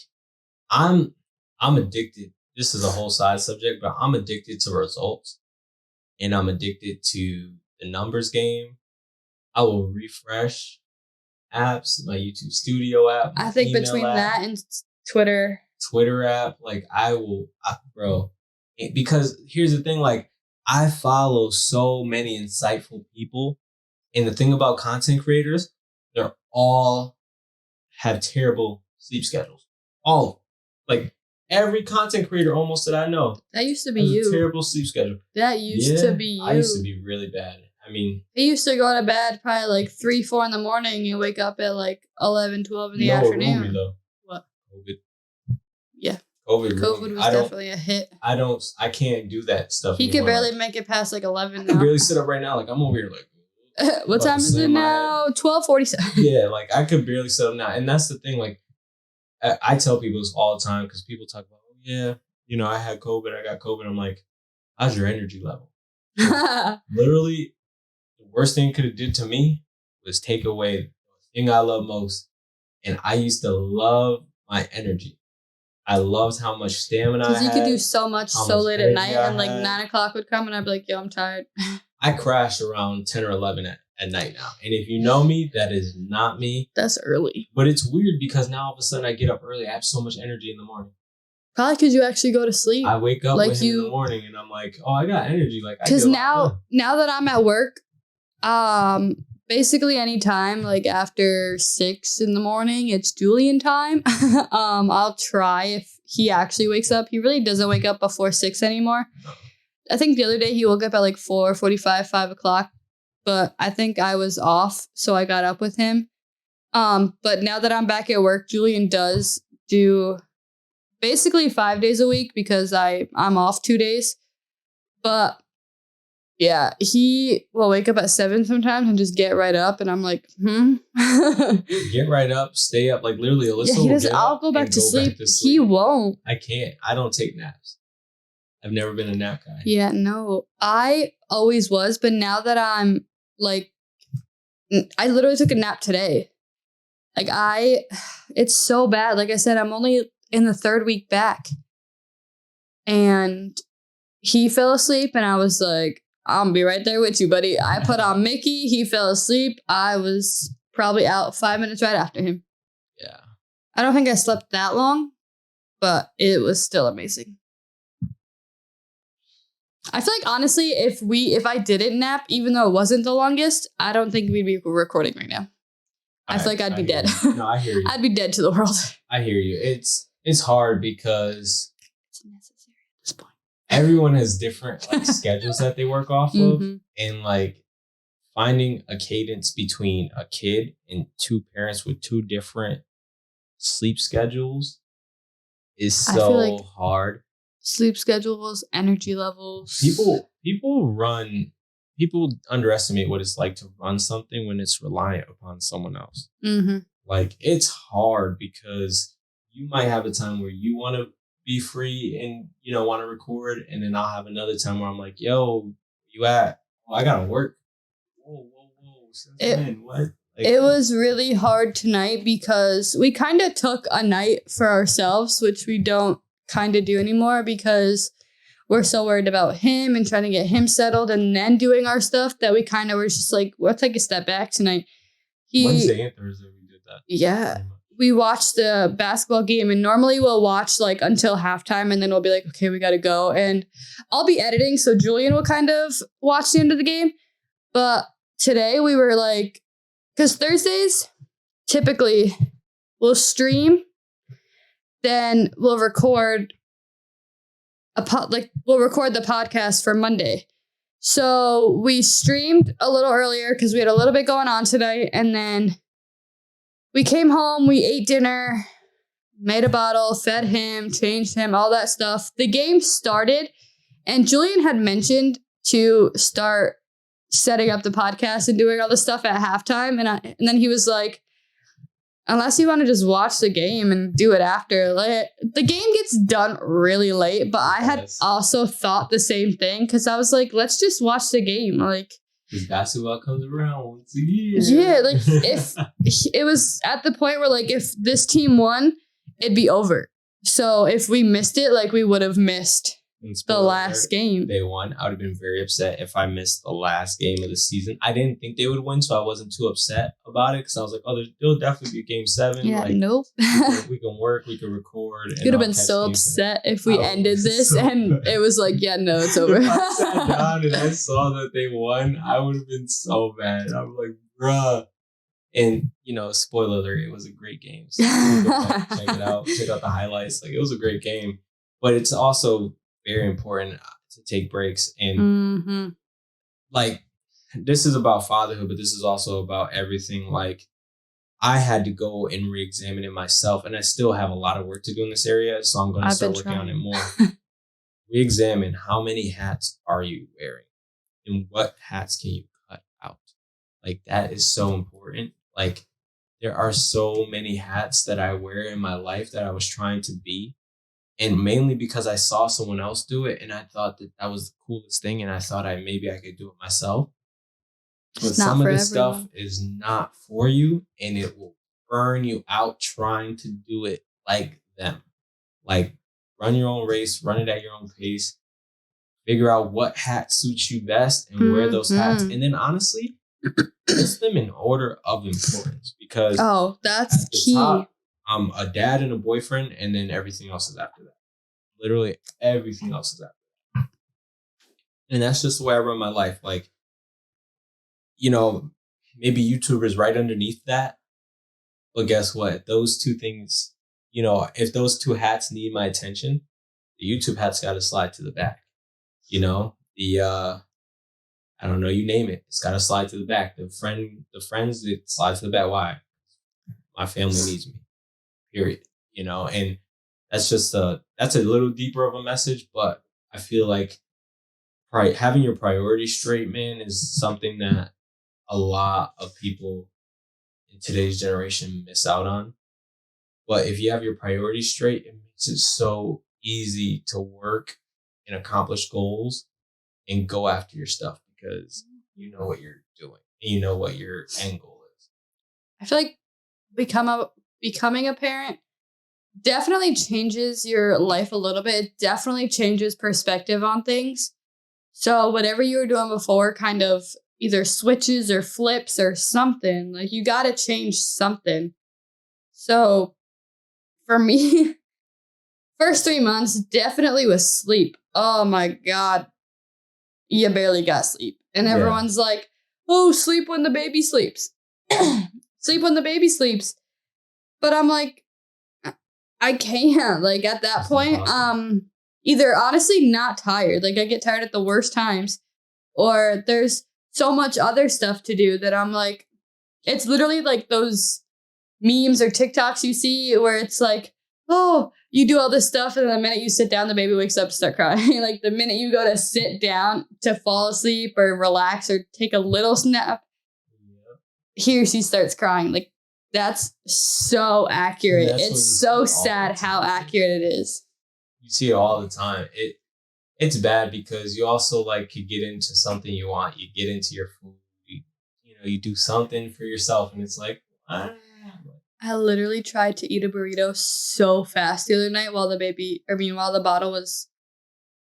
I'm addicted. This is a whole side subject, but I'm addicted to results, and I'm addicted to the numbers game. I will refresh apps, my YouTube Studio app. I think between that and Twitter app, like bro. Because here's the thing, like I follow so many insightful people, and the thing about content creators, they're all have terrible sleep schedules. All like every content creator almost that I know. That used to be you. A terrible sleep schedule. That used to be you. I used to be really bad. I mean, he used to go to bed probably like 3, 4 in the morning and wake up at like 11, 12 in the afternoon. Me, though? What? COVID. Yeah. COVID was definitely a hit. I can't do that stuff. He could barely make it past like 11 I can barely sit up right now. Like I'm over here like. What time is it now? 12:47. Yeah, like I could barely sit up now. And that's the thing, like I tell people this all the time because people talk about, oh yeah, you know, I had COVID, I got COVID. I'm like, how's your energy level? Literally, the worst thing it could have did to me was take away the thing I love most. And I used to love my energy. I loved how much stamina I had. Because you could do so much so late at night, and like 9 o'clock would come and I'd be like, yo, I'm tired. I crash around 10 or 11 at night now. And if you know me, that is not me. That's early. But it's weird because now all of a sudden I get up early. I have so much energy in the morning. Probably because you actually go to sleep. I wake up like with him in the morning and I'm like, oh, I got energy. Like, because now that I'm at work, basically anytime like after 6 in the morning, it's Julian time. I'll try if he actually wakes up. He really doesn't wake up before 6 anymore. No. I think the other day he woke up at like 4:45, 5 o'clock. But I think I was off, so I got up with him. But now that I'm back at work, Julian does do basically 5 days a week because I'm off 2 days. But yeah, he will wake up at 7 sometimes and just get right up, and I'm like, Get right up, stay up, like literally. Alyssa yeah, he doesn't. I'll go back to sleep. He won't. I can't. I don't take naps. I've never been a nap guy. Yeah, no, I always was, but now that I'm like, I literally took a nap today. Like it's so bad. Like I said, I'm only in the 3rd week back, and he fell asleep, and I was like, I'm gonna be right there with you, buddy. I put on Mickey. He fell asleep. I was probably out 5 minutes right after him. Yeah. I don't think I slept that long, but it was still amazing. I feel like honestly, if I didn't nap, even though it wasn't the longest, I don't think we'd be recording right now. I feel like I'd be dead. No, I hear you. I'd be dead to the world. I hear you. It's hard because it's necessary at this point. Everyone has different like schedules that they work off of, and like finding a cadence between a kid and 2 parents with 2 different sleep schedules is so hard. Sleep schedules, energy levels. People underestimate what it's like to run something when it's reliant upon someone else. Mm-hmm. Like it's hard because you might have a time where you want to be free and, you know, want to record. And then I'll have another time where I'm like, yo, where you at? Oh, I got to work. Whoa. Since when? What? Like, it was really hard tonight because we kind of took a night for ourselves, which we don't kind of do anymore because we're so worried about him and trying to get him settled and then doing our stuff that we kind of were just like, we'll take a step back tonight. Wednesday and Thursday we did that. Yeah. We watched the basketball game, and normally we'll watch like until halftime and then we'll be like, okay, we got to go. And I'll be editing, so Julian will kind of watch the end of the game. But today we were like, because Thursdays typically we'll stream, then we'll record we'll record the podcast for Monday. So we streamed a little earlier because we had a little bit going on tonight, and then we came home, we ate dinner, made a bottle, fed him, changed him, all that stuff. The game started, and Julian had mentioned to start setting up the podcast and doing all the stuff at halftime, and then he was like, unless you want to just watch the game and do it after. Like, the game gets done really late, but I had also thought the same thing because I was like, let's just watch the game. Like, Because basketball comes around once a year. Yeah, like if it was at the point where like if this team won, it'd be over. So if we missed it, like we would have missed the last game. They won. I would have been very upset if I missed the last game of the season. I didn't think they would win, so I wasn't too upset about it because I was like, oh, there'll definitely be game 7. Yeah, like, nope. we can work, we can record. You'd have been so upset if we ended this and it was like, yeah, no, it's over. If I sat down and I saw that they won, I would have been so mad. I was like, bruh. And, spoiler alert, it was a great game. So check it out. Check out the highlights. Like, it was a great game. But it's also very important to take breaks. And, like, this is about fatherhood, but this is also about everything. Like, I had to go and re-examine it myself. And I still have a lot of work to do in this area. So I'm going to start working on it more. Re-examine how many hats are you wearing? And what hats can you cut out? Like, that is so important. Like, there are so many hats that I wear in my life that I was trying to be. And mainly because I saw someone else do it and I thought that was the coolest thing. And I thought maybe I could do it myself. But some of this stuff is not for you and it will burn you out trying to do it like them. Like, run your own race, run it at your own pace. Figure out what hat suits you best and wear those hats. And then honestly, list them in order of importance because that's key. Top, I'm a dad and a boyfriend, and then everything else is after that. Literally everything else is after that. And that's just the way I run my life. Like, maybe YouTubers right underneath that. But guess what? Those two things, if those two hats need my attention, the YouTube hat's got to slide to the back. I don't know, you name it. It's got to slide to the back. The friends, it slides to the back. Why? My family needs me. Period. And that's just that's a little deeper of a message, but I feel like having your priorities straight, man, is something that a lot of people in today's generation miss out on. But if you have your priorities straight, it makes it so easy to work and accomplish goals and go after your stuff because you know what you're doing and you know what your end goal is. I feel like becoming a parent definitely changes your life a little bit. It definitely changes perspective on things. So whatever you were doing before kind of either switches or flips or something. Like, you got to change something. So for me, first 3 months definitely was sleep. Oh my God. You barely got sleep. And everyone's like, oh, sleep when the baby sleeps. Sleep when the baby sleeps. But I'm like, I can't. Like, at that point, either honestly not tired. Like, I get tired at the worst times. Or there's so much other stuff to do that I'm like, it's literally like those memes or TikToks you see where it's like, oh, you do all this stuff, and the minute you sit down, the baby wakes up to start crying. Like, the minute you go to sit down to fall asleep or relax or take a little nap, he or she starts crying. Like, that's so accurate. It's so sad how accurate it is. You see it all the time. It's bad because you also could get into something you want. You get into your food. You do something for yourself, and it's like, I literally tried to eat a burrito so fast the other night while the bottle was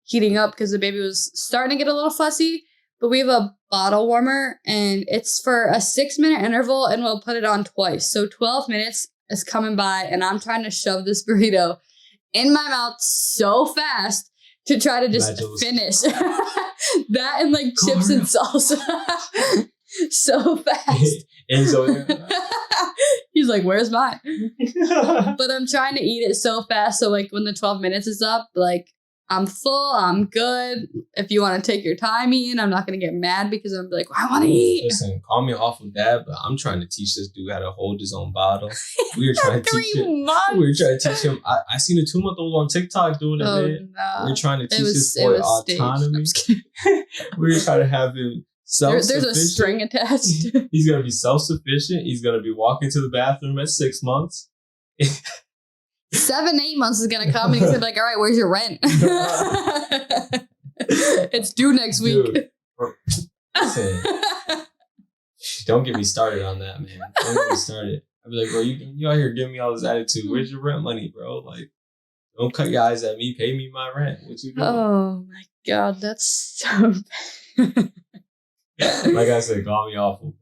heating up because the baby was starting to get a little fussy. But we have a bottle warmer and it's for a 6-minute interval and we'll put it on twice. So 12 minutes is coming by and I'm trying to shove this burrito in my mouth so fast to try to just finish that and chips and salsa so fast. And so he's like, where's mine? But I'm trying to eat it so fast. So when the 12 minutes is up, I'm full, I'm good. If you want to take your time eating, I'm not going to get mad because I'm like, I want to eat. Listen, call me awful dad, but I'm trying to teach this dude how to hold his own bottle. We were trying to teach him. I seen a 2-month-old on TikTok doing it, man. No. We were trying to teach this boy autonomy. We were trying to have him self-sufficient. There's a string attached. He's going to be self-sufficient. He's going to be walking to the bathroom at 6 months. 7-8 months is gonna come and he's gonna be like, all right, where's your rent? It's due next week. Dude, listen, Don't get me started on that, man. Don't get me started. I'd be like, bro, you out here giving me all this attitude. Where's your rent money, bro? Like, don't cut your eyes at me. Pay me my rent. What you doing? Oh my God, that's so bad. Like I said, call me awful.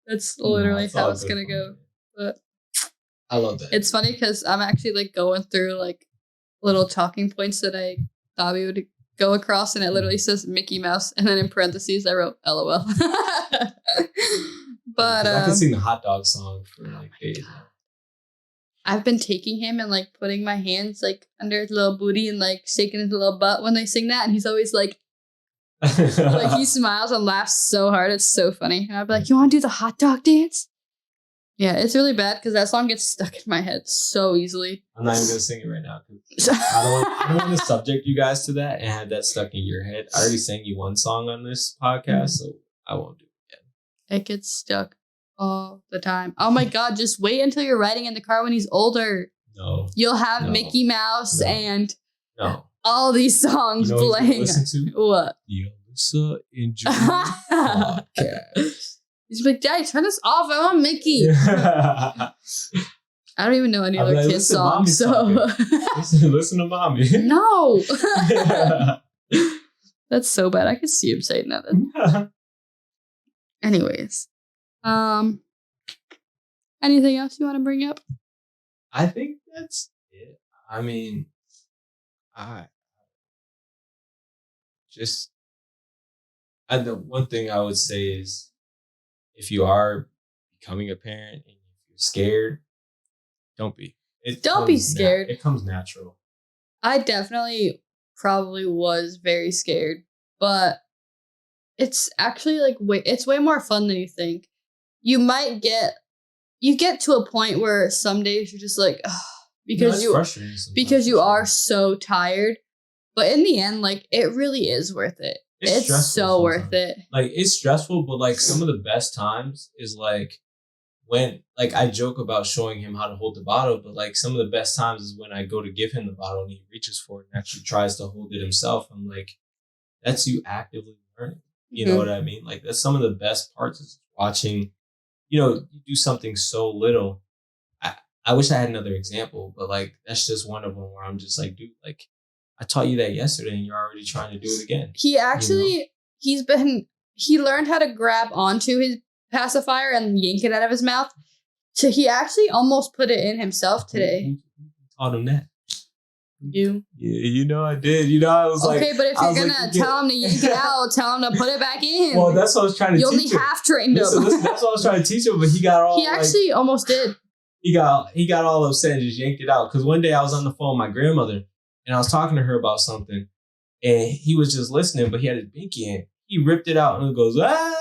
That's literally how it's gonna go. But I love that. It's funny because I'm actually like going through like little talking points that I thought we would go across, and it literally says Mickey Mouse, and then in parentheses I wrote LOL. But I can sing the hot dog song for like days now. I've been taking him and like putting my hands like under his little booty and like shaking his little butt when they sing that, and he's always like he smiles and laughs so hard. It's so funny. And I'd be like, you want to do the hot dog dance? Yeah, it's really bad because that song gets stuck in my head so easily. I'm not even going to sing it right now. I don't want to subject you guys to that and have that stuck in your head. I already sang you one song on this podcast, so I won't do it again. It gets stuck all the time. Oh my God, just wait until you're riding in the car when he's older. No. You'll have Mickey Mouse and all these songs playing. Listen to? What? The Alyssa Julian Podcast. He's like, Daddy, turn this off. I want Mickey. I don't even know any other kids' songs. So listen to mommy. No. That's so bad. I could see him saying that. Anyways. Anything else you want to bring up? I think that's it. I mean, the one thing I would say is, if you are becoming a parent and if you're scared, don't be. Don't be scared. It comes natural. I definitely probably was very scared, but it's actually like it's way more fun than you think. You get to a point where some days you're just like, ugh, because you are so tired. But in the end, like, it really is worth it. It's so worth it. Like, it's stressful, but like some of the best times is like when, like, I joke about showing him how to hold the bottle, but like some of the best times is when I go to give him the bottle and he reaches for it and actually tries to hold it himself. I'm like, that's you actively learning. You know what I mean? Like, that's some of the best parts is watching, you do something so little. I wish I had another example, but like, that's just one of them where I'm just like, dude, like, I taught you that yesterday and you're already trying to do it again. He actually, he learned how to grab onto his pacifier and yank it out of his mouth. So he actually almost put it in himself today. Who taught him that? You. Yeah, I did. I was like... Okay, but if you're going to tell him to yank it out, tell him to put it back in. Well, that's what I was trying to teach him. You only half trained him. Listen, that's what I was trying to teach him, but he got all... He actually almost did. He got all upset and just yanked it out. Because one day I was on the phone with my grandmother and I was talking to her about something and he was just listening, but he had his binky in. He ripped it out and it goes, yeah.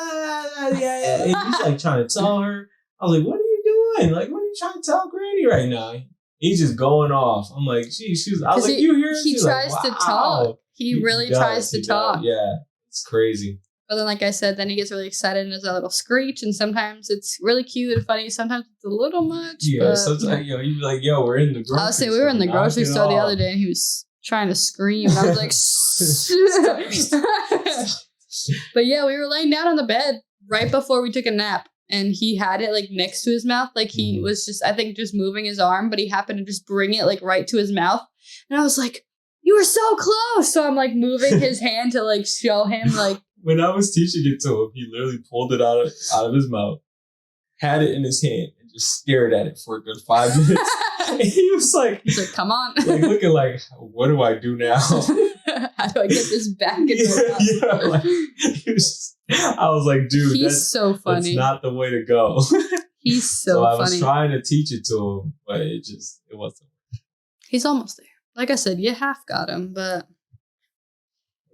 And he's like trying to tell her. I was like, what are you doing? Like, what are you trying to tell Granny right now? He's just going off. I'm like, geez. I was like, you hear it? He tries to talk. He really tries to talk. Yeah, it's crazy. But then, like I said, then he gets really excited and does a little screech. And sometimes it's really cute and funny. Sometimes it's a little much. Yeah, sometimes, you'd be like, yo, we're in the grocery store. I was saying, we were in the grocery store the other day and he was trying to scream. And I was like, But yeah, we were laying down on the bed right before we took a nap. And he had it like next to his mouth. Like he was just, I think, just moving his arm. But he happened to just bring it like right to his mouth. And I was like, you were so close. So I'm like moving his hand to like show him like. When I was teaching it to him, he literally pulled it out of his mouth, had it in his hand, and just stared at it for a good 5 minutes. And he's like, come on. Like looking like, what do I do now? How do I get this back in my mouth? I was like, dude, he's so funny. That's not the way to go. He's so funny. I was trying to teach it to him, but it wasn't. He's almost there. Like I said, you half got him, but.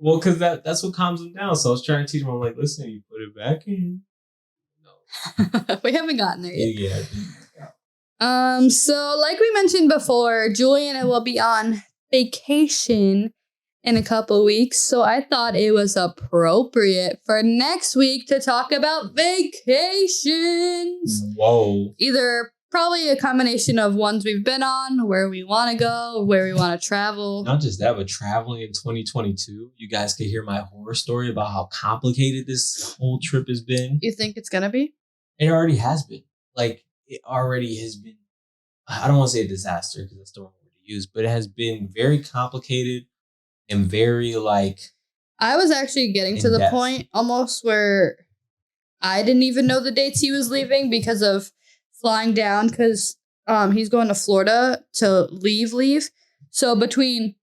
Well, because that's what calms him down. So I was trying to teach him. I'm like, listen, you put it back in. No. We haven't gotten there yet. Yeah. So like we mentioned before, Julian will be on vacation in a couple weeks. So I thought it was appropriate for next week to talk about vacations. Whoa. Either probably a combination of ones we've been on, where we want to go, where we want to travel. Not just that, but traveling in 2022. You guys could hear my horror story about how complicated this whole trip has been. You think it's going to be? It already has been. Like, it already has been, I don't want to say a disaster because that's the wrong word to use, but it has been very complicated and very like... I was actually getting to the point almost where I didn't even know the dates he was leaving because of flying down, because he's going to Florida to leave. So between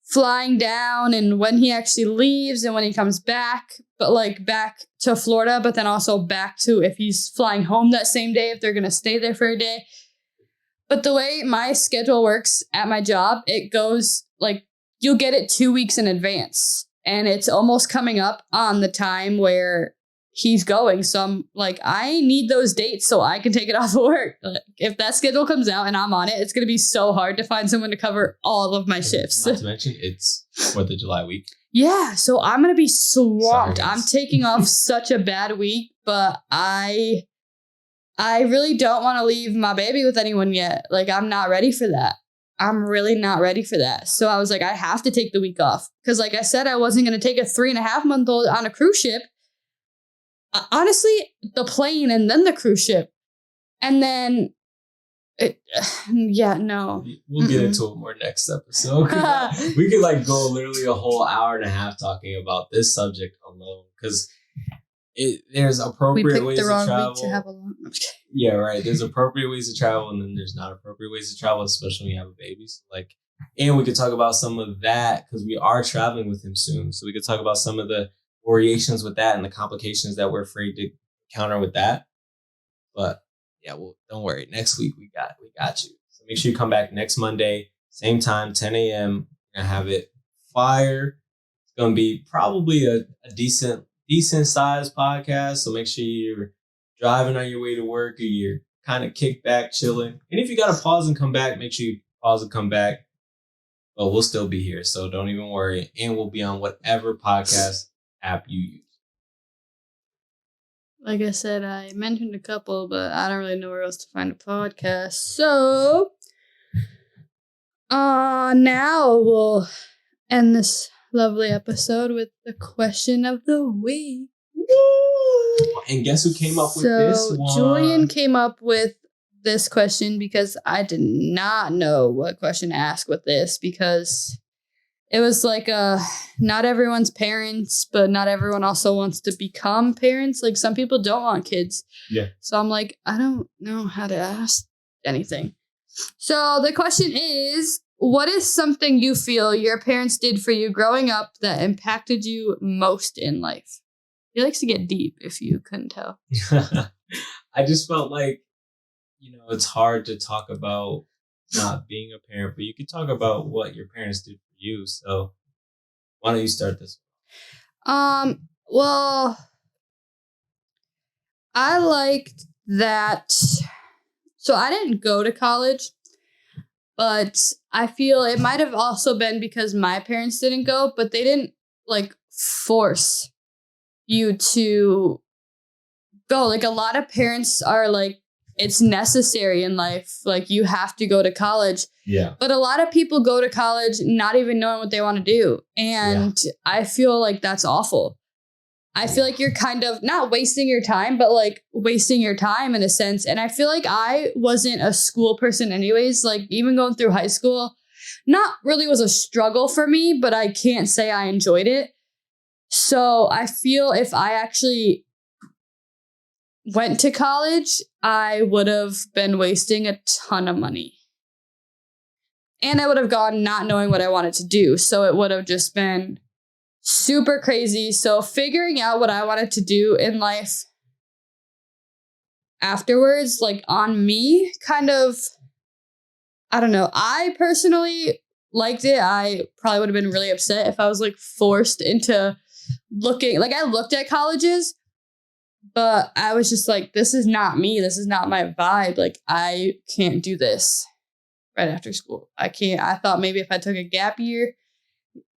flying down and when he actually leaves and when he comes back, but like back to Florida, but then also back to if he's flying home that same day, if they're going to stay there for a day. But the way my schedule works at my job, it goes like you'll get it 2 weeks in advance. And it's almost coming up on the time where he's going. So I'm like, I need those dates so I can take it off of work. Like, if that schedule comes out and I'm on it, it's going to be so hard to find someone to cover all of my shifts. Not to mention, it's 4th of July week. Yeah, so I'm going to be swamped. Sorry. I'm taking off such a bad week, but I really don't want to leave my baby with anyone yet. Like, I'm not ready for that. I'm really not ready for that. So I was like, I have to take the week off. Because like I said, I wasn't going to take a 3.5-month-old on a cruise ship. Honestly, the plane and then the cruise ship. And then, no. We'll get into it more next episode. We could like go literally a whole hour and a half talking about this subject alone. Because there's appropriate ways to travel. Week to have a long... Yeah, right. There's appropriate ways to travel, and then there's not appropriate ways to travel, especially when you have a baby. So, like, and we could talk about some of that because we are traveling with him soon. So we could talk about some of the variations with that and the complications that we're afraid to counter with that. But yeah, well, don't worry. Next week we got you. So make sure you come back next Monday, same time, 10 a.m. We're gonna have it fire. It's gonna be probably a decent sized podcast. So make sure you're driving on your way to work or you're kind of kicked back, chilling. And if you got to pause and come back, make sure you pause and come back. But we'll still be here. So don't even worry. And we'll be on whatever podcast app you use. Like I said, I mentioned a couple, but I don't really know where else to find a podcast. So now we'll end this lovely episode with the question of the week. And guess who came up with this one? Julian came up with this question because I did not know what question to ask with this, because it was like not everyone's parents, but not everyone also wants to become parents. Like some people don't want kids. Yeah. So I'm like, I don't know how to ask anything. So the question is, what is something you feel your parents did for you growing up that impacted you most in life? He likes to get deep, if you couldn't tell. I just felt like, it's hard to talk about not being a parent, but you could talk about what your parents did for you. So why don't you start this? Well, I liked that. So I didn't go to college, but I feel it might have also been because my parents didn't go, but they didn't like force you to go. Like a lot of parents are like, it's necessary in life. Like you have to go to college. Yeah. But a lot of people go to college not even knowing what they want to do. And I feel like that's awful. I feel like you're kind of not wasting your time, but like wasting your time in a sense. And I feel like I wasn't a school person anyways. Like even going through high school, not really was a struggle for me, but I can't say I enjoyed it. So I feel if I actually went to college, I would have been wasting a ton of money. And I would have gone not knowing what I wanted to do. So it would have just been super crazy. So figuring out what I wanted to do in life afterwards, like on me, kind of, I don't know. I personally liked it. I probably would have been really upset if I was like forced into looking, like I looked at colleges, but I was just like, this is not me. This is not my vibe. Like I can't do this right after school. I can't. I thought maybe if I took a gap year,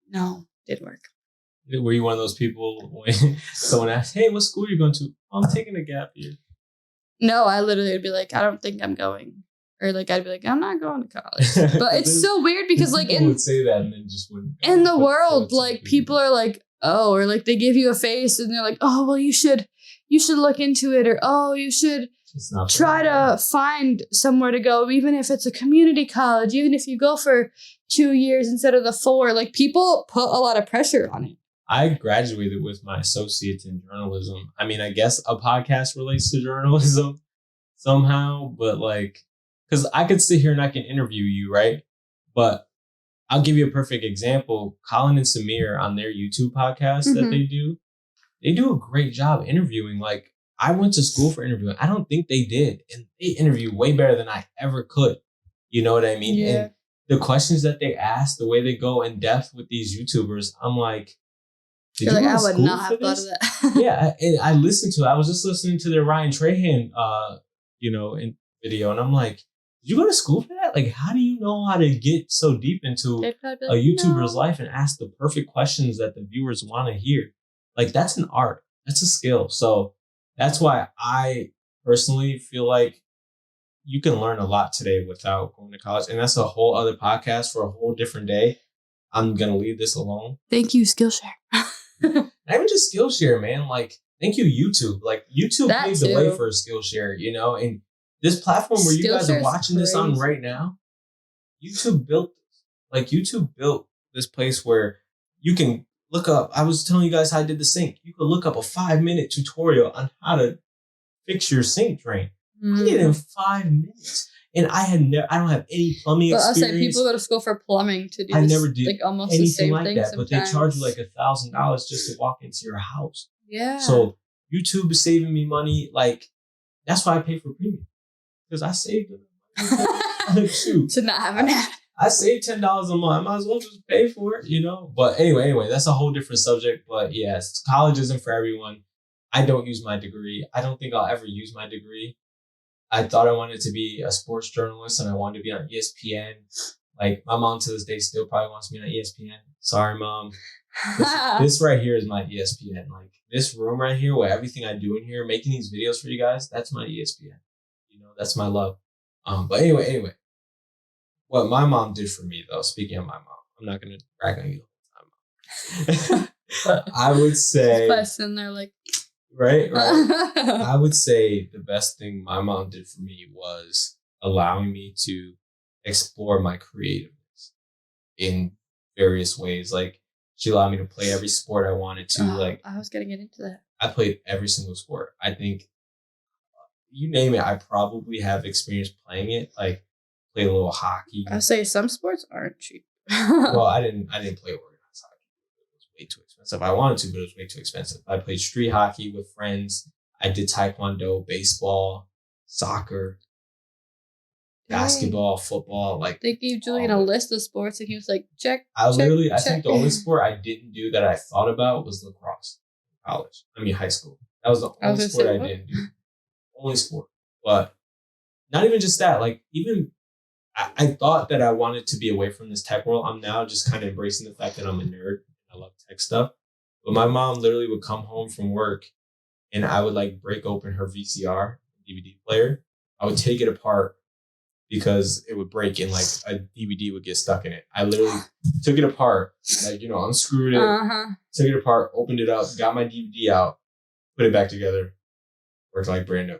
no, didn't work. Were you one of those people when someone asked, hey, what school are you going to? Oh, I'm taking a gap year. No, I literally would be like, I don't think I'm going. Or like, I'd be like, I'm not going to college. But it's so weird because like people would say that and then just wouldn't. In the world, like people are like, oh, or like they give you a face and they're like, oh, well, you should look into it, or oh, you should try to find somewhere to go, even if it's a community college, even if you go for 2 years instead of the 4. Like people put a lot of pressure on it. I graduated with my associates in journalism. I mean, I guess a podcast relates to journalism somehow, but like, because I could sit here and I can interview you, right? But I'll give you a perfect example. Colin and Samir on their YouTube podcast that they do a great job interviewing. Like, I went to school for interviewing. I don't think they did. And they interview way better than I ever could. You know what I mean? Yeah. And the questions that they ask, the way they go in depth with these YouTubers, I'm like, You're like, I would not have thought of that. Yeah, and I listened to it. I was just listening to their Ryan Trahan, in video, and I'm like, did you go to school for that? Like, how do you know how to get so deep into Like, a YouTuber's life and ask the perfect questions that the viewers want to hear? Like, that's an art. That's a skill. So that's why I personally feel like you can learn a lot today without going to college. And that's a whole other podcast for a whole different day. I'm going to leave this alone. Thank you, Skillshare. Not even just Skillshare, man. Like, thank you, YouTube. Like, YouTube paved the way for Skillshare, and this platform where you guys are watching this on right now, YouTube built this. Like, YouTube built this place where you can look up. I was telling you guys how I did the sink. You could look up a 5-minute tutorial on how to fix your sink drain. I did it in 5 minutes. And I don't have any plumbing experience. I'll say people go to school for plumbing to do I never did like almost anything the same like thing that, sometimes. but they charge you like $1,000 just to walk into your house. Yeah. So YouTube is saving me money. Like, that's why I pay for premium. Because I saved it. Shoot. To not have an ad. I saved $10 a month. I might as well just pay for it, But anyway, that's a whole different subject. But yes, college isn't for everyone. I don't use my degree. I don't think I'll ever use my degree. I thought I wanted to be a sports journalist and I wanted to be on ESPN. Like, my mom to this day still probably wants me on ESPN. Sorry, Mom. This right here is my ESPN. Like, this room right here, where everything I do in here, making these videos for you guys, that's my ESPN. That's my love. But anyway, what my mom did for me, though, speaking of my mom, I'm not going to brag on you the whole time. I would say... in there like... Right. I would say the best thing my mom did for me was allowing me to explore my creativeness in various ways. Like, she allowed me to play every sport I wanted to. I was going to get into that. I played every single sport. I think, you name it, I probably have experience playing it. Like, played a little hockey. I say some sports aren't cheap. Well, I didn't play organized hockey. It was way too expensive. I wanted to, but it was way too expensive. I played street hockey with friends. I did taekwondo, baseball, soccer, basketball, football. Like, they gave Julian a list of sports and he was like, check. I think the only sport I didn't do that I thought about was lacrosse in high school. That was the only sport I didn't do. Only sport. But not even just that. Like, even I thought that I wanted to be away from this tech world. I'm now just kind of embracing the fact that I'm a nerd. I love tech stuff. But my mom literally would come home from work and I would like break open her VCR DVD player. I would take it apart because it would break and like a DVD would get stuck in it. I literally took it apart, like, unscrewed it, took it apart, opened it up, got my DVD out, put it back together, worked like brand new.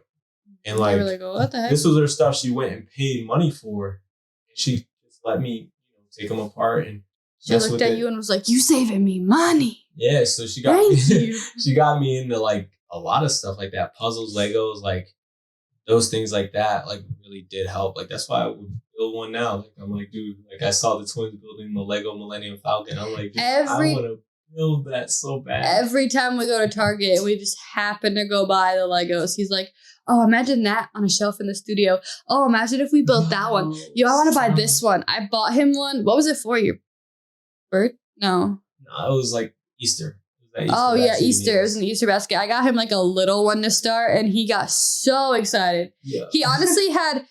And like, what the heck? This was her stuff she went and paid money for. And she just let me take them apart and she looked at you and was like, you saving me money. Yeah, so she got she got me into like a lot of stuff like that. Puzzles, Legos, like those things like that, like really did help. Like, that's why I would build one now. Like, I'm like, dude, like I saw the twins building the Lego Millennium Falcon. I'm like, I want to build that so bad. Every time we go to Target, we just happen to go buy the Legos. He's like, oh, imagine that on a shelf in the studio. Oh, imagine if we built that one. Yo, I want to buy this one. I bought him one. What was it for? Your birth? No, it was like Easter. Easter. It was an Easter basket. I got him like a little one to start, and he got so excited. Yeah. He honestly had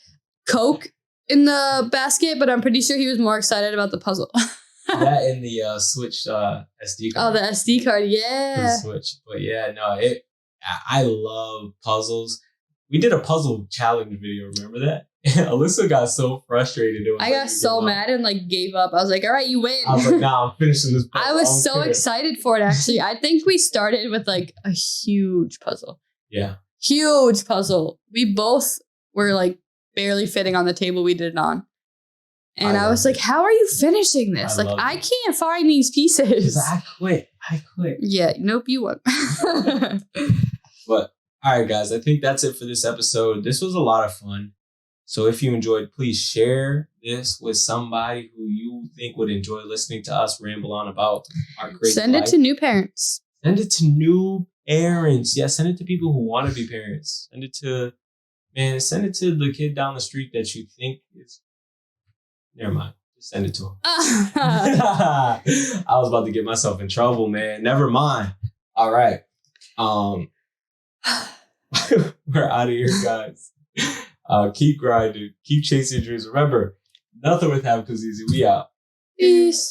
Coke in the basket, but I'm pretty sure he was more excited about the puzzle. That and the Switch SD card. Oh, the SD card, yeah. The Switch. But yeah, no, I love puzzles. We did a puzzle challenge video. Remember that? Alyssa got so frustrated. I got so mad and like gave up. I was like, all right, you win. I was like, nah, I'm finishing this puzzle. I was so excited for it, actually. I think we started with like a huge puzzle. Yeah. Huge puzzle. We both were like barely fitting on the table we did it on. And I was like, how are you finishing this? Like, I can't find these pieces. I quit. Yeah, nope, you won. But, all right, guys, I think that's it for this episode. This was a lot of fun. So if you enjoyed, please share this with somebody who you think would enjoy listening to us ramble on about our crazy Send life. it to new parents. Send it to new parents. Yeah, send it to people who want to be parents. Send it to the kid down the street that you think is... Never mind. Just send it to him. I was about to get myself in trouble, man. Never mind. All right. We're out of here, guys. Keep grinding. Keep chasing your dreams. Remember, nothing with Have Cause Easy. We out. Peace.